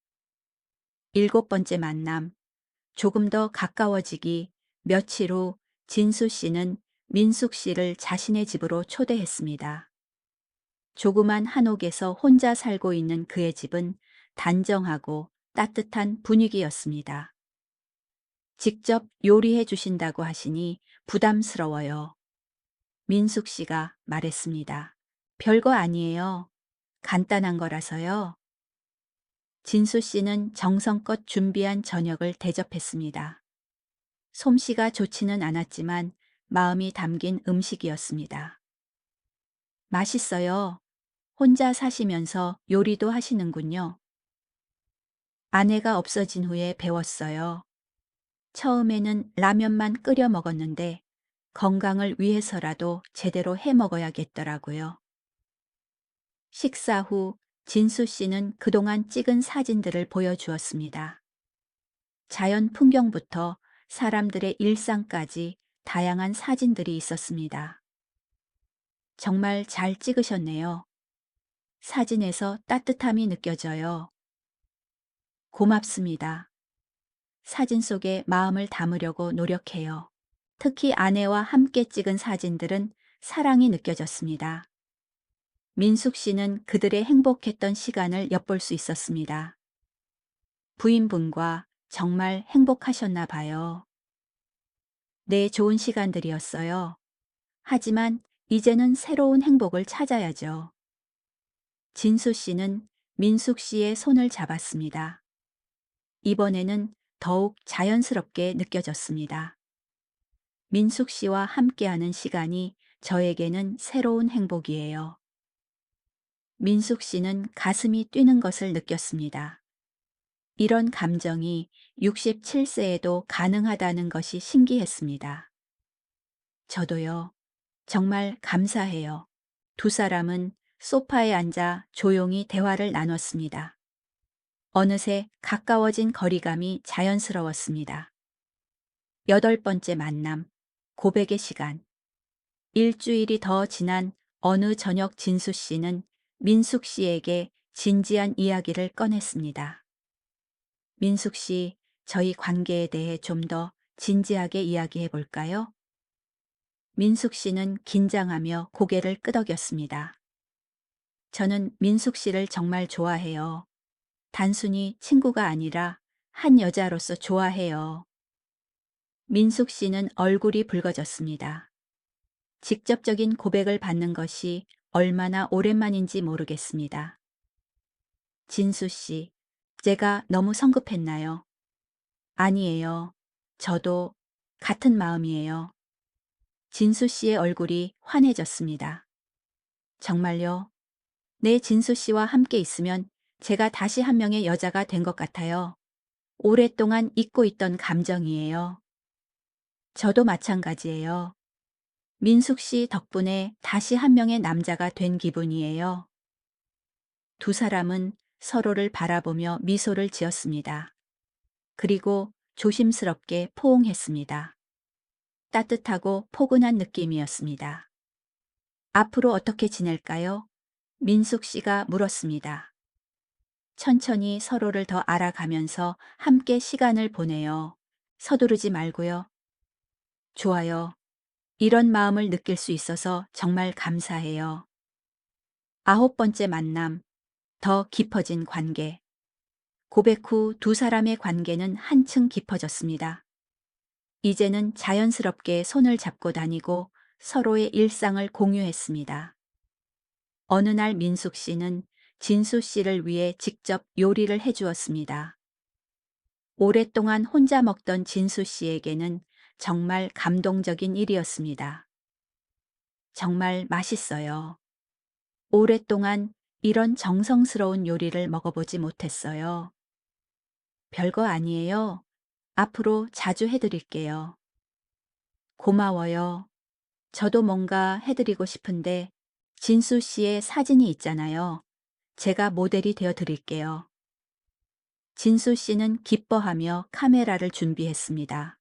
일곱 번째 만남. 조금 더 가까워지기 며칠 후 진수 씨는 민숙 씨를 자신의 집으로 초대했습니다. 조그만 한옥에서 혼자 살고 있는 그의 집은 단정하고 따뜻한 분위기였습니다. 직접 요리해 주신다고 하시니 부담스러워요. 민숙 씨가 말했습니다. 별거 아니에요. 간단한 거라서요. 진수 씨는 정성껏 준비한 저녁을 대접했습니다. 솜씨가 좋지는 않았지만 마음이 담긴 음식이었습니다. 맛있어요. 혼자 사시면서 요리도 하시는군요. 아내가 없어진 후에 배웠어요. 처음에는 라면만 끓여 먹었는데 건강을 위해서라도 제대로 해 먹어야겠더라고요. 식사 후 진수 씨는 그동안 찍은 사진들을 보여주었습니다. 자연 풍경부터 사람들의 일상까지 다양한 사진들이 있었습니다. 정말 잘 찍으셨네요. 사진에서 따뜻함이 느껴져요. 고맙습니다. 사진 속에 마음을 담으려고 노력해요. 특히 아내와 함께 찍은 사진들은 사랑이 느껴졌습니다. 민숙 씨는 그들의 행복했던 시간을 엿볼 수 있었습니다. 부인분과 정말 행복하셨나 봐요. 네, 좋은 시간들이었어요. 하지만 이제는 새로운 행복을 찾아야죠. 진수 씨는 민숙 씨의 손을 잡았습니다. 이번에는 더욱 자연스럽게 느껴졌습니다. 민숙 씨와 함께하는 시간이 저에게는 새로운 행복이에요. 민숙 씨는 가슴이 뛰는 것을 느꼈습니다. 이런 감정이 67세에도 가능하다는 것이 신기했습니다. 저도요. 정말 감사해요. 두 사람은 소파에 앉아 조용히 대화를 나눴습니다. 어느새 가까워진 거리감이 자연스러웠습니다. 여덟 번째 만남, 고백의 시간. 일주일이 더 지난 어느 저녁 진수 씨는 민숙 씨에게 진지한 이야기를 꺼냈습니다. 민숙 씨, 저희 관계에 대해 좀 더 진지하게 이야기해 볼까요? 민숙 씨는 긴장하며 고개를 끄덕였습니다. 저는 민숙 씨를 정말 좋아해요. 단순히 친구가 아니라 한 여자로서 좋아해요. 민숙 씨는 얼굴이 붉어졌습니다. 직접적인 고백을 받는 것이 얼마나 오랜만인지 모르겠습니다. 진수 씨, 제가 너무 성급했나요? 아니에요. 저도 같은 마음이에요. 진수 씨의 얼굴이 환해졌습니다. 정말요? 내 진수 씨와 함께 있으면 제가 다시 한 명의 여자가 된 것 같아요. 오랫동안 잊고 있던 감정이에요. 저도 마찬가지예요. 민숙 씨 덕분에 다시 한 명의 남자가 된 기분이에요. 두 사람은 서로를 바라보며 미소를 지었습니다. 그리고 조심스럽게 포옹했습니다. 따뜻하고 포근한 느낌이었습니다. 앞으로 어떻게 지낼까요? 민숙 씨가 물었습니다. 천천히 서로를 더 알아가면서 함께 시간을 보내요. 서두르지 말고요. 좋아요. 이런 마음을 느낄 수 있어서 정말 감사해요. 아홉 번째 만남, 더 깊어진 관계. 고백 후 두 사람의 관계는 한층 깊어졌습니다. 이제는 자연스럽게 손을 잡고 다니고 서로의 일상을 공유했습니다. 어느 날 민숙 씨는 진수 씨를 위해 직접 요리를 해주었습니다. 오랫동안 혼자 먹던 진수 씨에게는 정말 감동적인 일이었습니다. 정말 맛있어요. 오랫동안 이런 정성스러운 요리를 먹어보지 못했어요. 별거 아니에요. 앞으로 자주 해드릴게요. 고마워요. 저도 뭔가 해드리고 싶은데 진수 씨의 사진이 있잖아요. 제가 모델이 되어 드릴게요. 진수 씨는 기뻐하며 카메라를 준비했습니다.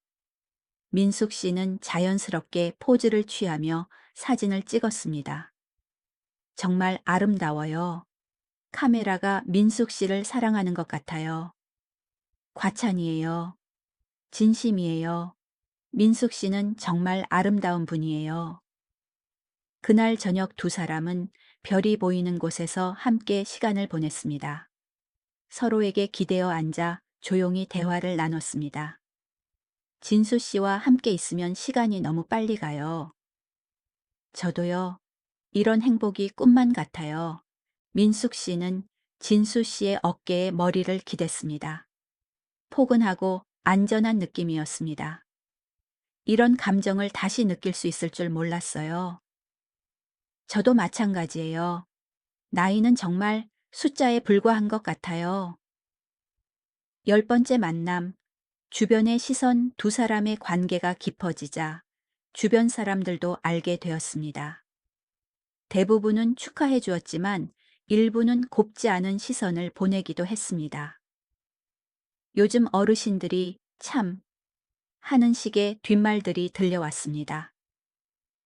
민숙 씨는 자연스럽게 포즈를 취하며 사진을 찍었습니다. 정말 아름다워요. 카메라가 민숙 씨를 사랑하는 것 같아요. 과찬이에요. 진심이에요. 민숙 씨는 정말 아름다운 분이에요. 그날 저녁 두 사람은 별이 보이는 곳에서 함께 시간을 보냈습니다. 서로에게 기대어 앉아 조용히 대화를 나눴습니다. 진수 씨와 함께 있으면 시간이 너무 빨리 가요. 저도요. 이런 행복이 꿈만 같아요. 민숙 씨는 진수 씨의 어깨에 머리를 기댔습니다. 포근하고 안전한 느낌이었습니다. 이런 감정을 다시 느낄 수 있을 줄 몰랐어요. 저도 마찬가지예요. 나이는 정말 숫자에 불과한 것 같아요. 열 번째 만남, 주변의 시선 두 사람의 관계가 깊어지자 주변 사람들도 알게 되었습니다. 대부분은 축하해 주었지만 일부는 곱지 않은 시선을 보내기도 했습니다. 요즘 어르신들이 참 하는 식의 뒷말들이 들려왔습니다.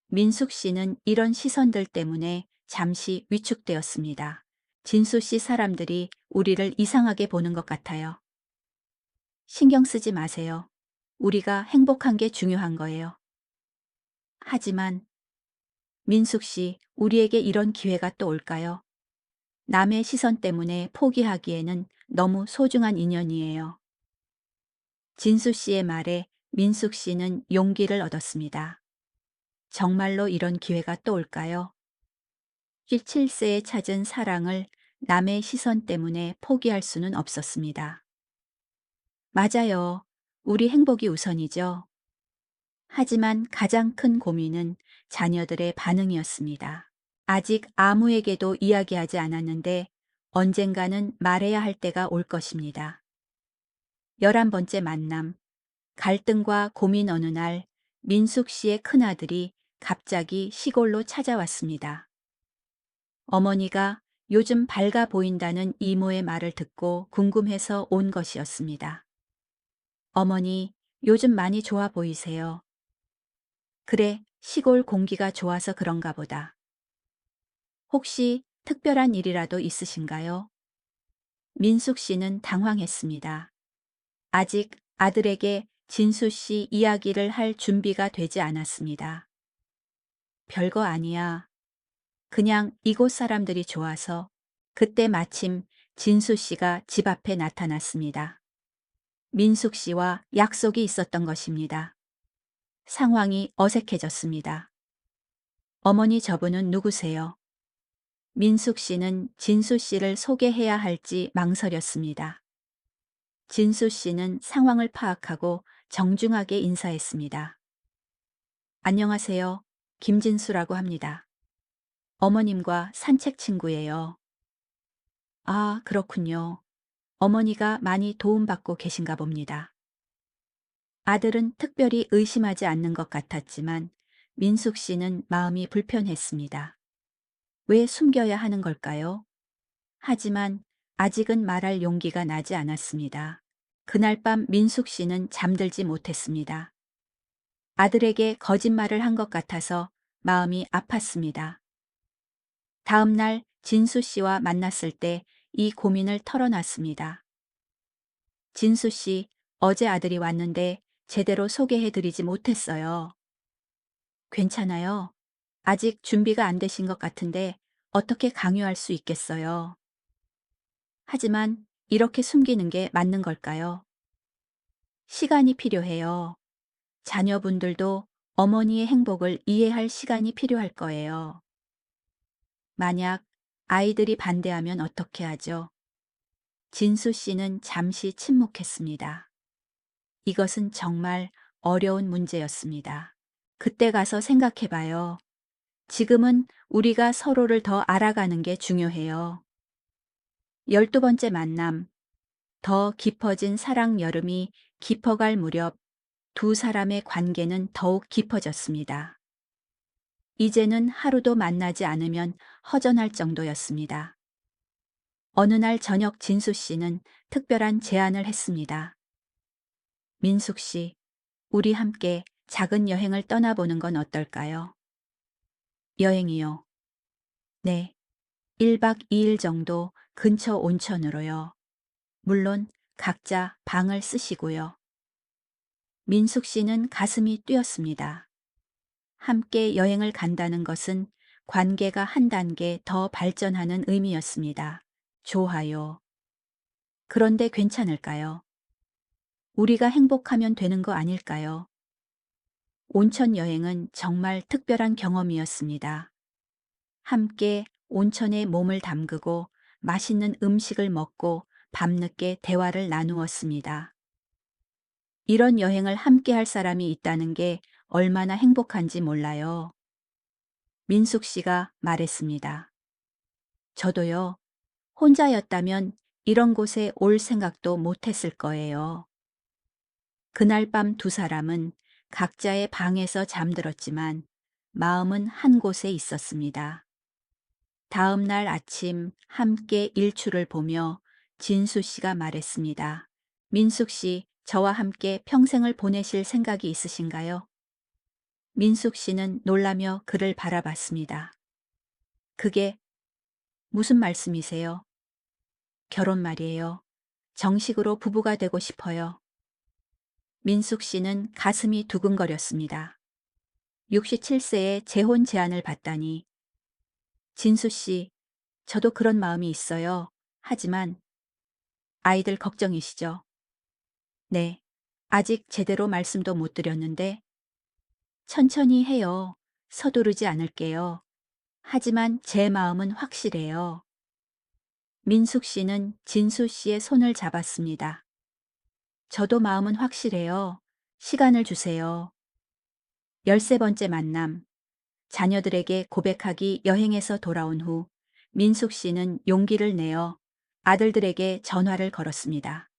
민숙 씨는 이런 시선들 때문에 잠시 위축되었습니다. 진수 씨 사람들이 우리를 이상하게 보는 것 같아요. 신경 쓰지 마세요. 우리가 행복한 게 중요한 거예요. 하지만 민숙 씨, 우리에게 이런 기회가 또 올까요? 남의 시선 때문에 포기하기에는 너무 소중한 인연이에요. 진수 씨의 말에 민숙 씨는 용기를 얻었습니다. 정말로 이런 기회가 또 올까요? 17세에 찾은 사랑을 남의 시선 때문에 포기할 수는 없었습니다. 맞아요. 우리 행복이 우선이죠. 하지만 가장 큰 고민은 자녀들의 반응이었습니다. 아직 아무에게도 이야기하지 않았는데 언젠가는 말해야 할 때가 올 것입니다. 11번째 만남. 갈등과 고민 어느 날 민숙 씨의 큰아들이 갑자기 시골로 찾아왔습니다. 어머니가 요즘 밝아 보인다는 이모의 말을 듣고 궁금해서 온 것이었습니다. 어머니, 요즘 많이 좋아 보이세요. 그래, 시골 공기가 좋아서 그런가 보다. 혹시 특별한 일이라도 있으신가요? 민숙 씨는 당황했습니다. 아직 아들에게 진수 씨 이야기를 할 준비가 되지 않았습니다. 별거 아니야. 그냥 이곳 사람들이 좋아서. 그때 마침 진수 씨가 집 앞에 나타났습니다. 민숙 씨와 약속이 있었던 것입니다. 상황이 어색해졌습니다. 어머니 저분은 누구세요? 민숙 씨는 진수 씨를 소개해야 할지 망설였습니다. 진수 씨는 상황을 파악하고 정중하게 인사했습니다. 안녕하세요. 김진수라고 합니다. 어머님과 산책 친구예요. 아, 그렇군요. 어머니가 많이 도움받고 계신가 봅니다. 아들은 특별히 의심하지 않는 것 같았지만 민숙 씨는 마음이 불편했습니다. 왜 숨겨야 하는 걸까요? 하지만 아직은 말할 용기가 나지 않았습니다. 그날 밤 민숙 씨는 잠들지 못했습니다. 아들에게 거짓말을 한 것 같아서 마음이 아팠습니다. 다음 날 진수 씨와 만났을 때 이 고민을 털어놨습니다. 진수 씨, 어제 아들이 왔는데 제대로 소개해 드리지 못했어요. 괜찮아요. 아직 준비가 안 되신 것 같은데 어떻게 강요할 수 있겠어요. 하지만 이렇게 숨기는 게 맞는 걸까요? 시간이 필요해요. 자녀분들도 어머니의 행복을 이해할 시간이 필요할 거예요. 만약 아이들이 반대하면 어떻게 하죠? 진수 씨는 잠시 침묵했습니다. 이것은 정말 어려운 문제였습니다. 그때 가서 생각해 봐요. 지금은 우리가 서로를 더 알아가는 게 중요해요. 12번째 만남. 더 깊어진 사랑 여름이 깊어갈 무렵 두 사람의 관계는 더욱 깊어졌습니다. 이제는 하루도 만나지 않으면 허전할 정도였습니다. 어느 날 저녁 진수 씨는 특별한 제안을 했습니다. 민숙 씨, 우리 함께 작은 여행을 떠나보는 건 어떨까요? 여행이요. 네. 1박 2일 정도 근처 온천으로요. 물론 각자 방을 쓰시고요. 민숙 씨는 가슴이 뛰었습니다. 함께 여행을 간다는 것은 관계가 한 단계 더 발전하는 의미였습니다. 좋아요. 그런데 괜찮을까요? 우리가 행복하면 되는 거 아닐까요? 온천 여행은 정말 특별한 경험이었습니다. 함께 온천에 몸을 담그고 맛있는 음식을 먹고 밤늦게 대화를 나누었습니다. 이런 여행을 함께 할 사람이 있다는 게 얼마나 행복한지 몰라요. 민숙 씨가 말했습니다. 저도요. 혼자였다면 이런 곳에 올 생각도 못했을 거예요. 그날 밤 두 사람은 각자의 방에서 잠들었지만 마음은 한 곳에 있었습니다. 다음 날 아침 함께 일출을 보며 진수 씨가 말했습니다. 민숙 씨, 저와 함께 평생을 보내실 생각이 있으신가요? 민숙 씨는 놀라며 그를 바라봤습니다. 그게 무슨 말씀이세요? 결혼 말이에요. 정식으로 부부가 되고 싶어요. 민숙 씨는 가슴이 두근거렸습니다. 67세에 재혼 제안을 받다니. 진수 씨, 저도 그런 마음이 있어요. 하지만 아이들 걱정이시죠? 네. 아직 제대로 말씀도 못 드렸는데 천천히 해요. 서두르지 않을게요. 하지만 제 마음은 확실해요. 민숙 씨는 진수 씨의 손을 잡았습니다. 저도 마음은 확실해요. 시간을 주세요. 13번째 만남. 자녀들에게 고백하기 여행에서 돌아온 후 민숙 씨는 용기를 내어 아들들에게 전화를 걸었습니다.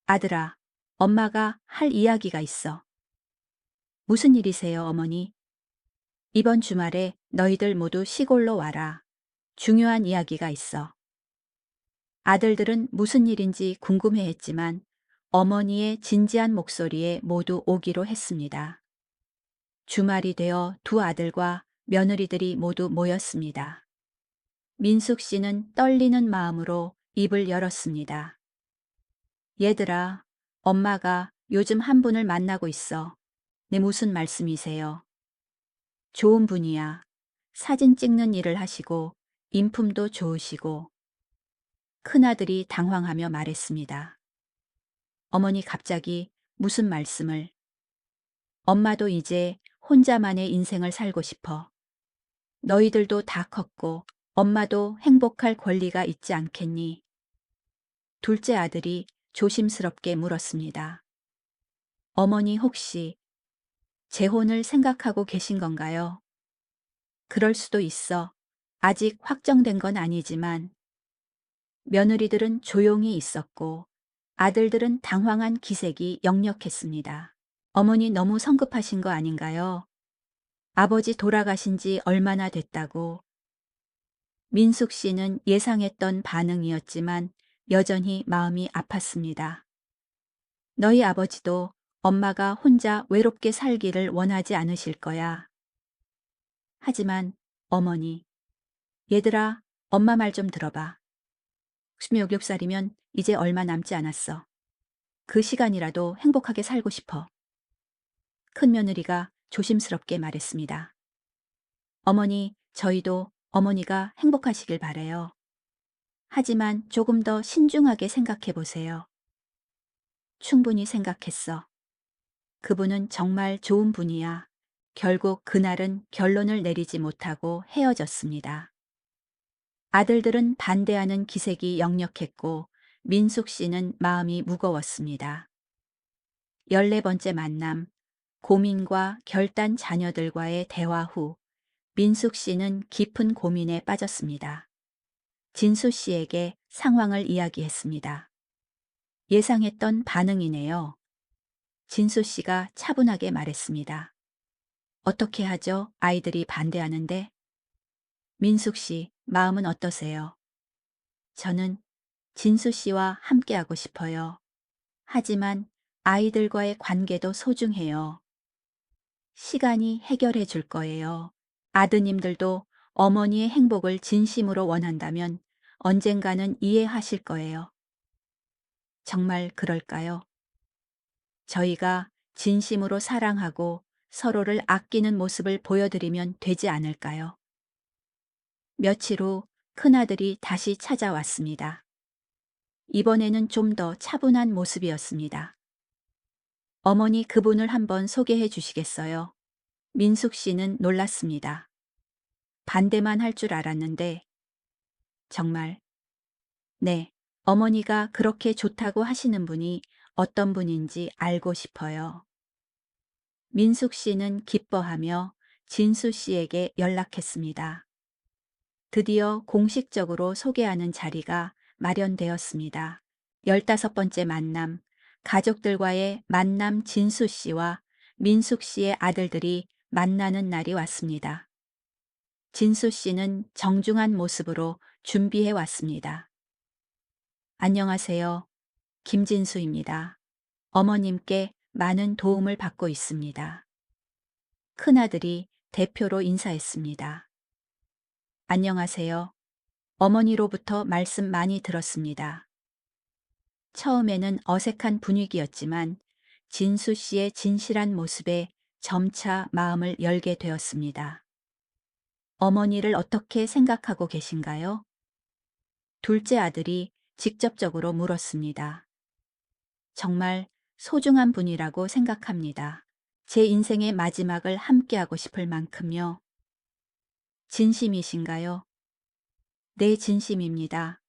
아들아, 엄마가 할 이야기가 있어. 무슨 일이세요, 어머니? 이번 주말에 너희들 모두 시골로 와라. 중요한 이야기가 있어. 아들들은 무슨 일인지 궁금해했지만 어머니의 진지한 목소리에 모두 오기로 했습니다. 주말이 되어 두 아들과 며느리들이 모두 모였습니다. 민숙 씨는 떨리는 마음으로 입을 열었습니다. 얘들아, 엄마가 요즘 한 분을 만나고 있어. 네, 무슨 말씀이세요? 좋은 분이야. 사진 찍는 일을 하시고 인품도 좋으시고. 큰아들이 당황하며 말했습니다. 어머니 갑자기 무슨 말씀을? 엄마도 이제 혼자만의 인생을 살고 싶어. 너희들도 다 컸고 엄마도 행복할 권리가 있지 않겠니? 둘째 아들이 조심스럽게 물었습니다. 어머니 혹시 재혼을 생각하고 계신 건가요? 그럴 수도 있어. 아직 확정된 건 아니지만. 며느리들은 조용히 있었고 아들들은 당황한 기색이 역력했습니다. 어머니 너무 성급하신 거 아닌가요? 아버지 돌아가신 지 얼마나 됐다고. 민숙 씨는 예상했던 반응이었지만 여전히 마음이 아팠습니다. 너희 아버지도 엄마가 혼자 외롭게 살기를 원하지 않으실 거야. 하지만 어머니, 얘들아, 엄마 말 좀 들어봐. 66살이면 이제 얼마 남지 않았어. 그 시간이라도 행복하게 살고 싶어. 큰며느리가 조심스럽게 말했습니다. 어머니, 저희도 어머니가 행복하시길 바래요. 하지만 조금 더 신중하게 생각해 보세요. 충분히 생각했어. 그분은 정말 좋은 분이야. 결국 그날은 결론을 내리지 못하고 헤어졌습니다. 아들들은 반대하는 기색이 역력했고 민숙 씨는 마음이 무거웠습니다. 14번째 만남, 고민과 결단 자녀들과의 대화 후 민숙 씨는 깊은 고민에 빠졌습니다. 진수 씨에게 상황을 이야기했습니다. 예상했던 반응이네요. 진수 씨가 차분하게 말했습니다. 어떻게 하죠? 아이들이 반대하는데. 민숙 씨, 마음은 어떠세요? 저는 진수 씨와 함께하고 싶어요. 하지만 아이들과의 관계도 소중해요. 시간이 해결해 줄 거예요. 아드님들도 어머니의 행복을 진심으로 원한다면 언젠가는 이해하실 거예요. 정말 그럴까요? 저희가 진심으로 사랑하고 서로를 아끼는 모습을 보여드리면 되지 않을까요? 며칠 후 큰아들이 다시 찾아왔습니다. 이번에는 좀 더 차분한 모습이었습니다. 어머니 그분을 한번 소개해 주시겠어요? 민숙 씨는 놀랐습니다. 반대만 할 줄 알았는데 정말 네, 어머니가 그렇게 좋다고 하시는 분이 어떤 분인지 알고 싶어요. 민숙 씨는 기뻐하며 진수 씨에게 연락했습니다. 드디어 공식적으로 소개하는 자리가 마련되었습니다. 15번째 만남, 가족들과의 만남 진수 씨와 민숙 씨의 아들들이 만나는 날이 왔습니다. 진수 씨는 정중한 모습으로 준비해 왔습니다. 안녕하세요. 김진수입니다. 어머님께 많은 도움을 받고 있습니다. 큰아들이 대표로 인사했습니다. 안녕하세요. 어머니로부터 말씀 많이 들었습니다. 처음에는 어색한 분위기였지만 진수 씨의 진실한 모습에 점차 마음을 열게 되었습니다. 어머니를 어떻게 생각하고 계신가요? 둘째 아들이 직접적으로 물었습니다. 정말 소중한 분이라고 생각합니다. 제 인생의 마지막을 함께하고 싶을 만큼요. 진심이신가요? 네, 진심입니다.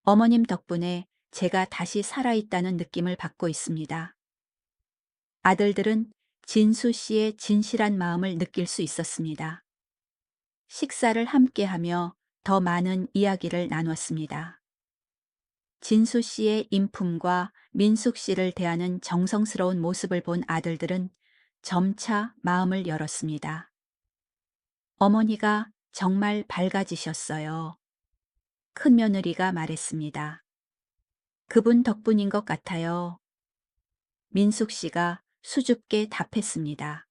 어머님 덕분에 제가 다시 살아있다는 느낌을 받고 있습니다. 아들들은 진수 씨의 진실한 마음을 느낄 수 있었습니다. 식사를 함께하며 더 많은 이야기를 나눴습니다. 진수 씨의 인품과 민숙 씨를 대하는 정성스러운 모습을 본 아들들은 점차 마음을 열었습니다. 어머니가 정말 밝아지셨어요. 큰며느리가 말했습니다. 그분 덕분인 것 같아요. 민숙 씨가 수줍게 답했습니다.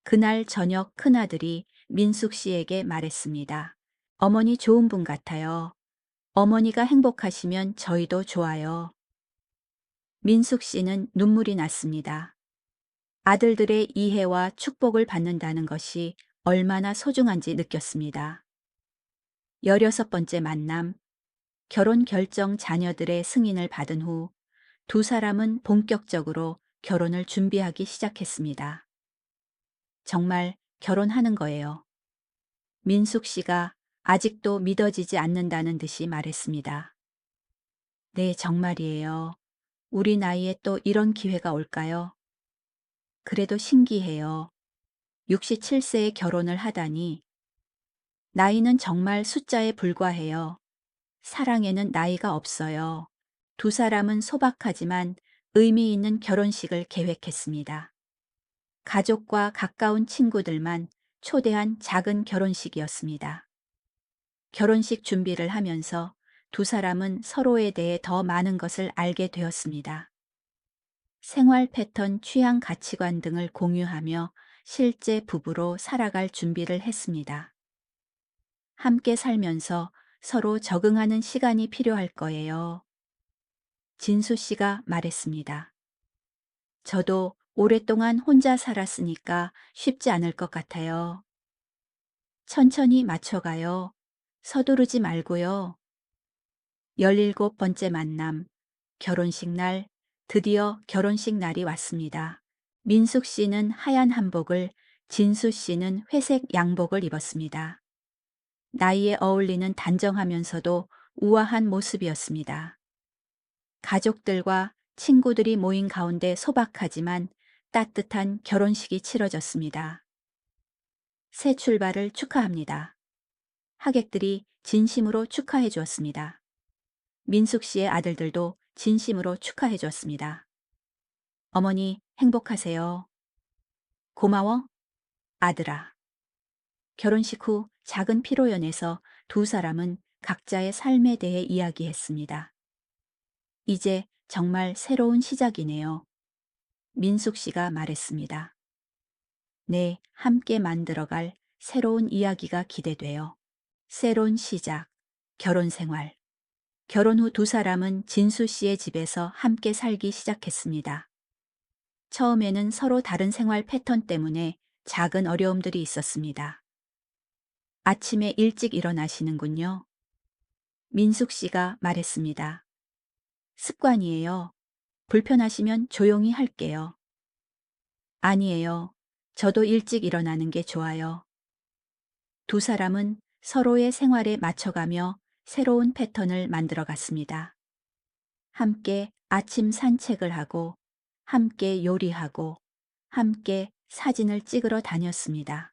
그날 저녁 큰아들이 민숙 씨에게 말했습니다. 어머니 좋은 분 같아요. 어머니가 행복하시면 저희도 좋아요. 민숙 씨는 눈물이 났습니다. 아들들의 이해와 축복을 받는다는 것이 얼마나 소중한지 느꼈습니다. 16번째 만남, 결혼 결정 자녀들의 승인을 받은 후 두 사람은 본격적으로 결혼을 준비하기 시작했습니다. 정말 결혼하는 거예요. 민숙 씨가 아직도 믿어지지 않는다는 듯이 말했습니다. 네, 정말이에요. 우리 나이에 또 이런 기회가 올까요? 그래도 신기해요. 67세에 결혼을 하다니. 나이는 정말 숫자에 불과해요. 사랑에는 나이가 없어요. 두 사람은 소박하지만 의미 있는 결혼식을 계획했습니다. 가족과 가까운 친구들만 초대한 작은 결혼식이었습니다. 결혼식 준비를 하면서 두 사람은 서로에 대해 더 많은 것을 알게 되었습니다. 생활 패턴, 취향, 가치관 등을 공유하며 실제 부부로 살아갈 준비를 했습니다. 함께 살면서 서로 적응하는 시간이 필요할 거예요. 진수 씨가 말했습니다. 저도 오랫동안 혼자 살았으니까 쉽지 않을 것 같아요. 천천히 맞춰가요. 서두르지 말고요. 17번째 만남, 결혼식 날, 드디어 결혼식 날이 왔습니다. 민숙 씨는 하얀 한복을, 진수 씨는 회색 양복을 입었습니다. 나이에 어울리는 단정하면서도 우아한 모습이었습니다. 가족들과 친구들이 모인 가운데 소박하지만 따뜻한 결혼식이 치러졌습니다. 새 출발을 축하합니다. 하객들이 진심으로 축하해 주었습니다. 민숙 씨의 아들들도 진심으로 축하해 주었습니다. 어머니 행복하세요. 고마워, 아들아. 결혼식 후 작은 피로연에서 두 사람은 각자의 삶에 대해 이야기했습니다. 이제 정말 새로운 시작이네요. 민숙 씨가 말했습니다. 네, 함께 만들어갈 새로운 이야기가 기대돼요. 새로운 시작, 결혼 생활. 결혼 후 두 사람은 진수 씨의 집에서 함께 살기 시작했습니다. 처음에는 서로 다른 생활 패턴 때문에 작은 어려움들이 있었습니다. 아침에 일찍 일어나시는군요. 민숙 씨가 말했습니다. 습관이에요. 불편하시면 조용히 할게요. 아니에요. 저도 일찍 일어나는 게 좋아요. 두 사람은 서로의 생활에 맞춰가며 새로운 패턴을 만들어 갔습니다. 함께 아침 산책을 하고, 함께 요리하고, 함께 사진을 찍으러 다녔습니다.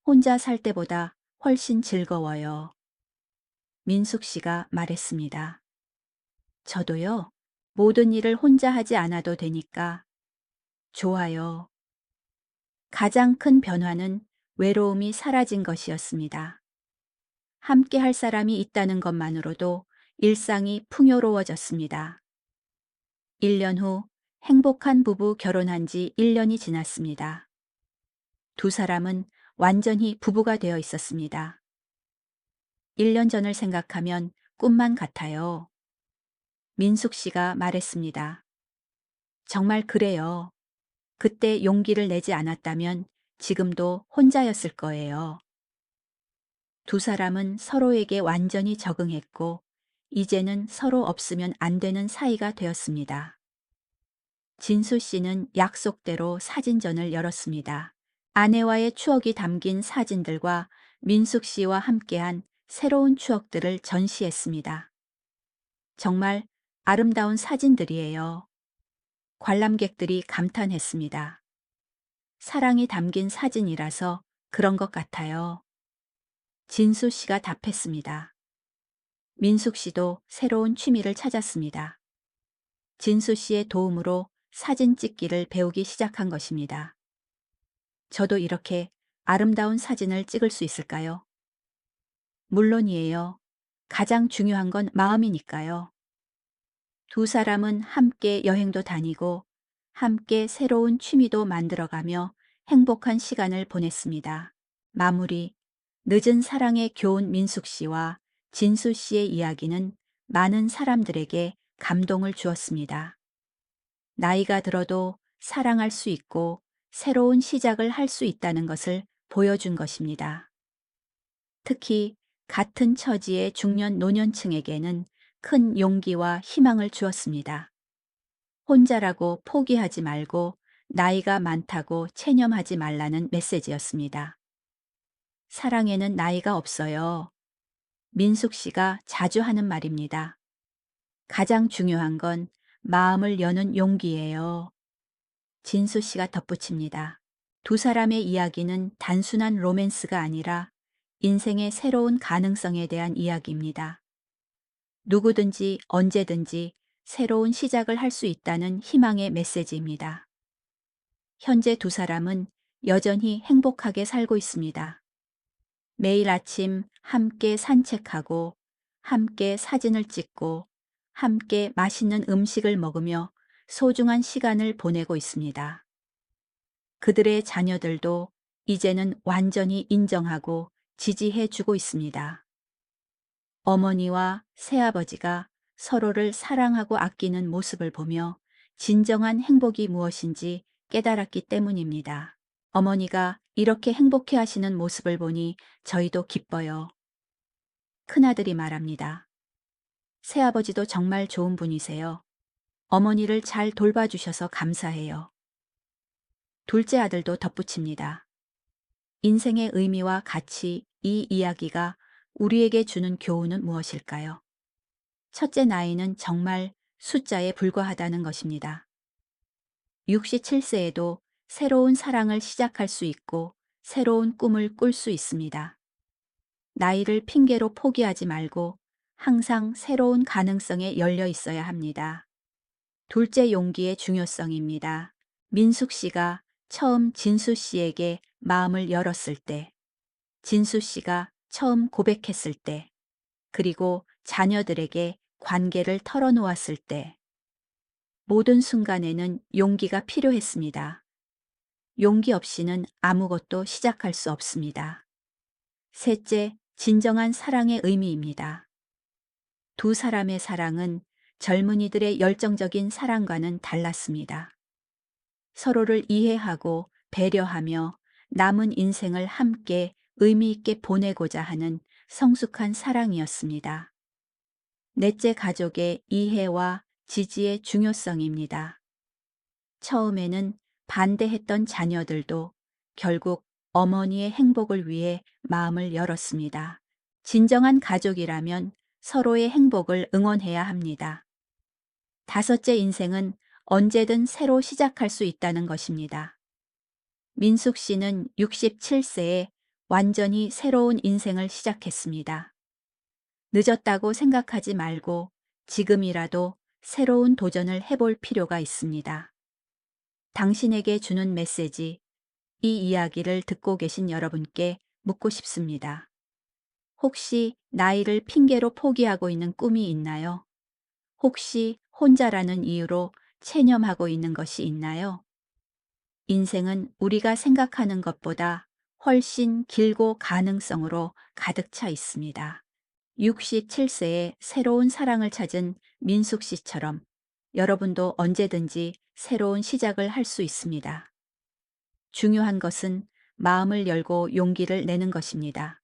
혼자 살 때보다 훨씬 즐거워요. 민숙 씨가 말했습니다. 저도요. 모든 일을 혼자 하지 않아도 되니까 좋아요. 가장 큰 변화는 외로움이 사라진 것이었습니다. 함께 할 사람이 있다는 것만으로도 일상이 풍요로워졌습니다. 1년 후 행복한 부부 결혼한 지 1년이 지났습니다. 두 사람은 완전히 부부가 되어 있었습니다. 1년 전을 생각하면 꿈만 같아요. 민숙 씨가 말했습니다. 정말 그래요. 그때 용기를 내지 않았다면 지금도 혼자였을 거예요. 두 사람은 서로에게 완전히 적응했고, 이제는 서로 없으면 안 되는 사이가 되었습니다. 진수 씨는 약속대로 사진전을 열었습니다. 아내와의 추억이 담긴 사진들과 민숙 씨와 함께한 새로운 추억들을 전시했습니다. 정말 아름다운 사진들이에요. 관람객들이 감탄했습니다. 사랑이 담긴 사진이라서 그런 것 같아요. 진수 씨가 답했습니다. 민숙 씨도 새로운 취미를 찾았습니다. 진수 씨의 도움으로 사진 찍기를 배우기 시작한 것입니다. 저도 이렇게 아름다운 사진을 찍을 수 있을까요? 물론이에요. 가장 중요한 건 마음이니까요. 두 사람은 함께 여행도 다니고 함께 새로운 취미도 만들어가며 행복한 시간을 보냈습니다. 마무리. 늦은 사랑의 교훈 민숙 씨와 진수 씨의 이야기는 많은 사람들에게 감동을 주었습니다. 나이가 들어도 사랑할 수 있고 새로운 시작을 할 수 있다는 것을 보여준 것입니다. 특히 같은 처지의 중년 노년층에게는 큰 용기와 희망을 주었습니다. 혼자라고 포기하지 말고 나이가 많다고 체념하지 말라는 메시지였습니다. 사랑에는 나이가 없어요. 민숙 씨가 자주 하는 말입니다. 가장 중요한 건 마음을 여는 용기예요. 진수 씨가 덧붙입니다. 두 사람의 이야기는 단순한 로맨스가 아니라 인생의 새로운 가능성에 대한 이야기입니다. 누구든지 언제든지 새로운 시작을 할 수 있다는 희망의 메시지입니다. 현재 두 사람은 여전히 행복하게 살고 있습니다. 매일 아침 함께 산책하고, 함께 사진을 찍고, 함께 맛있는 음식을 먹으며 소중한 시간을 보내고 있습니다. 그들의 자녀들도 이제는 완전히 인정하고 지지해 주고 있습니다. 어머니와 새아버지가 서로를 사랑하고 아끼는 모습을 보며 진정한 행복이 무엇인지 깨달았기 때문입니다. 어머니가 이렇게 행복해 하시는 모습을 보니 저희도 기뻐요. 큰아들이 말합니다. 새아버지도 정말 좋은 분이세요. 어머니를 잘 돌봐주셔서 감사해요. 둘째 아들도 덧붙입니다. 인생의 의미와 가치, 이 이야기가 우리에게 주는 교훈은 무엇일까요? 첫째 나이는 정말 숫자에 불과하다는 것입니다. 67세에도 새로운 사랑을 시작할 수 있고 새로운 꿈을 꿀 수 있습니다. 나이를 핑계로 포기하지 말고 항상 새로운 가능성에 열려 있어야 합니다. 둘째 용기의 중요성입니다. 민숙 씨가 처음 진수 씨에게 마음을 열었을 때, 진수 씨가 처음 고백했을 때, 그리고 자녀들에게 관계를 털어놓았을 때, 모든 순간에는 용기가 필요했습니다. 용기 없이는 아무것도 시작할 수 없습니다. 셋째, 진정한 사랑의 의미입니다. 두 사람의 사랑은 젊은이들의 열정적인 사랑과는 달랐습니다. 서로를 이해하고 배려하며 남은 인생을 함께 의미 있게 보내고자 하는 성숙한 사랑이었습니다. 넷째, 가족의 이해와 지지의 중요성입니다. 처음에는 반대했던 자녀들도 결국 어머니의 행복을 위해 마음을 열었습니다. 진정한 가족이라면 서로의 행복을 응원해야 합니다. 다섯째, 인생은 언제든 새로 시작할 수 있다는 것입니다. 민숙 씨는 67세에 완전히 새로운 인생을 시작했습니다. 늦었다고 생각하지 말고 지금이라도 새로운 도전을 해볼 필요가 있습니다. 당신에게 주는 메시지, 이 이야기를 듣고 계신 여러분께 묻고 싶습니다. 혹시 나이를 핑계로 포기하고 있는 꿈이 있나요? 혹시 혼자라는 이유로 체념하고 있는 것이 있나요? 인생은 우리가 생각하는 것보다 훨씬 길고 가능성으로 가득 차 있습니다. 67세에 새로운 사랑을 찾은 민숙 씨처럼 여러분도 언제든지 새로운 시작을 할 수 있습니다. 중요한 것은 마음을 열고 용기를 내는 것입니다.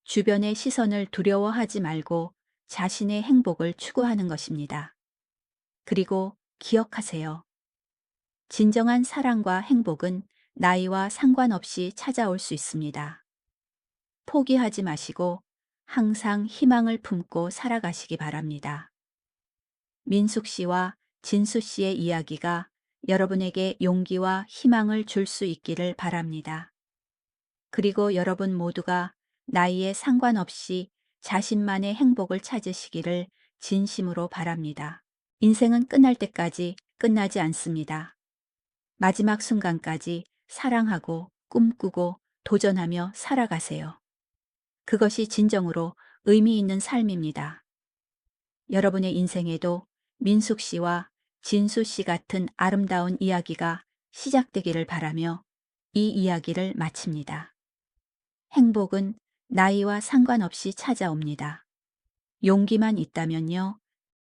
주변의 시선을 두려워하지 말고 자신의 행복을 추구하는 것입니다. 그리고 기억하세요. 진정한 사랑과 행복은 나이와 상관없이 찾아올 수 있습니다. 포기하지 마시고 항상 희망을 품고 살아가시기 바랍니다. 민숙 씨와 진수 씨의 이야기가 여러분에게 용기와 희망을 줄 수 있기를 바랍니다. 그리고 여러분 모두가 나이에 상관없이 자신만의 행복을 찾으시기를 진심으로 바랍니다. 인생은 끝날 때까지 끝나지 않습니다. 마지막 순간까지 사랑하고 꿈꾸고 도전하며 살아가세요. 그것이 진정으로 의미 있는 삶입니다. 여러분의 인생에도 민숙 씨와 진수 씨 같은 아름다운 이야기가 시작되기를 바라며 이 이야기를 마칩니다. 행복은 나이와 상관없이 찾아옵니다. 용기만 있다면요,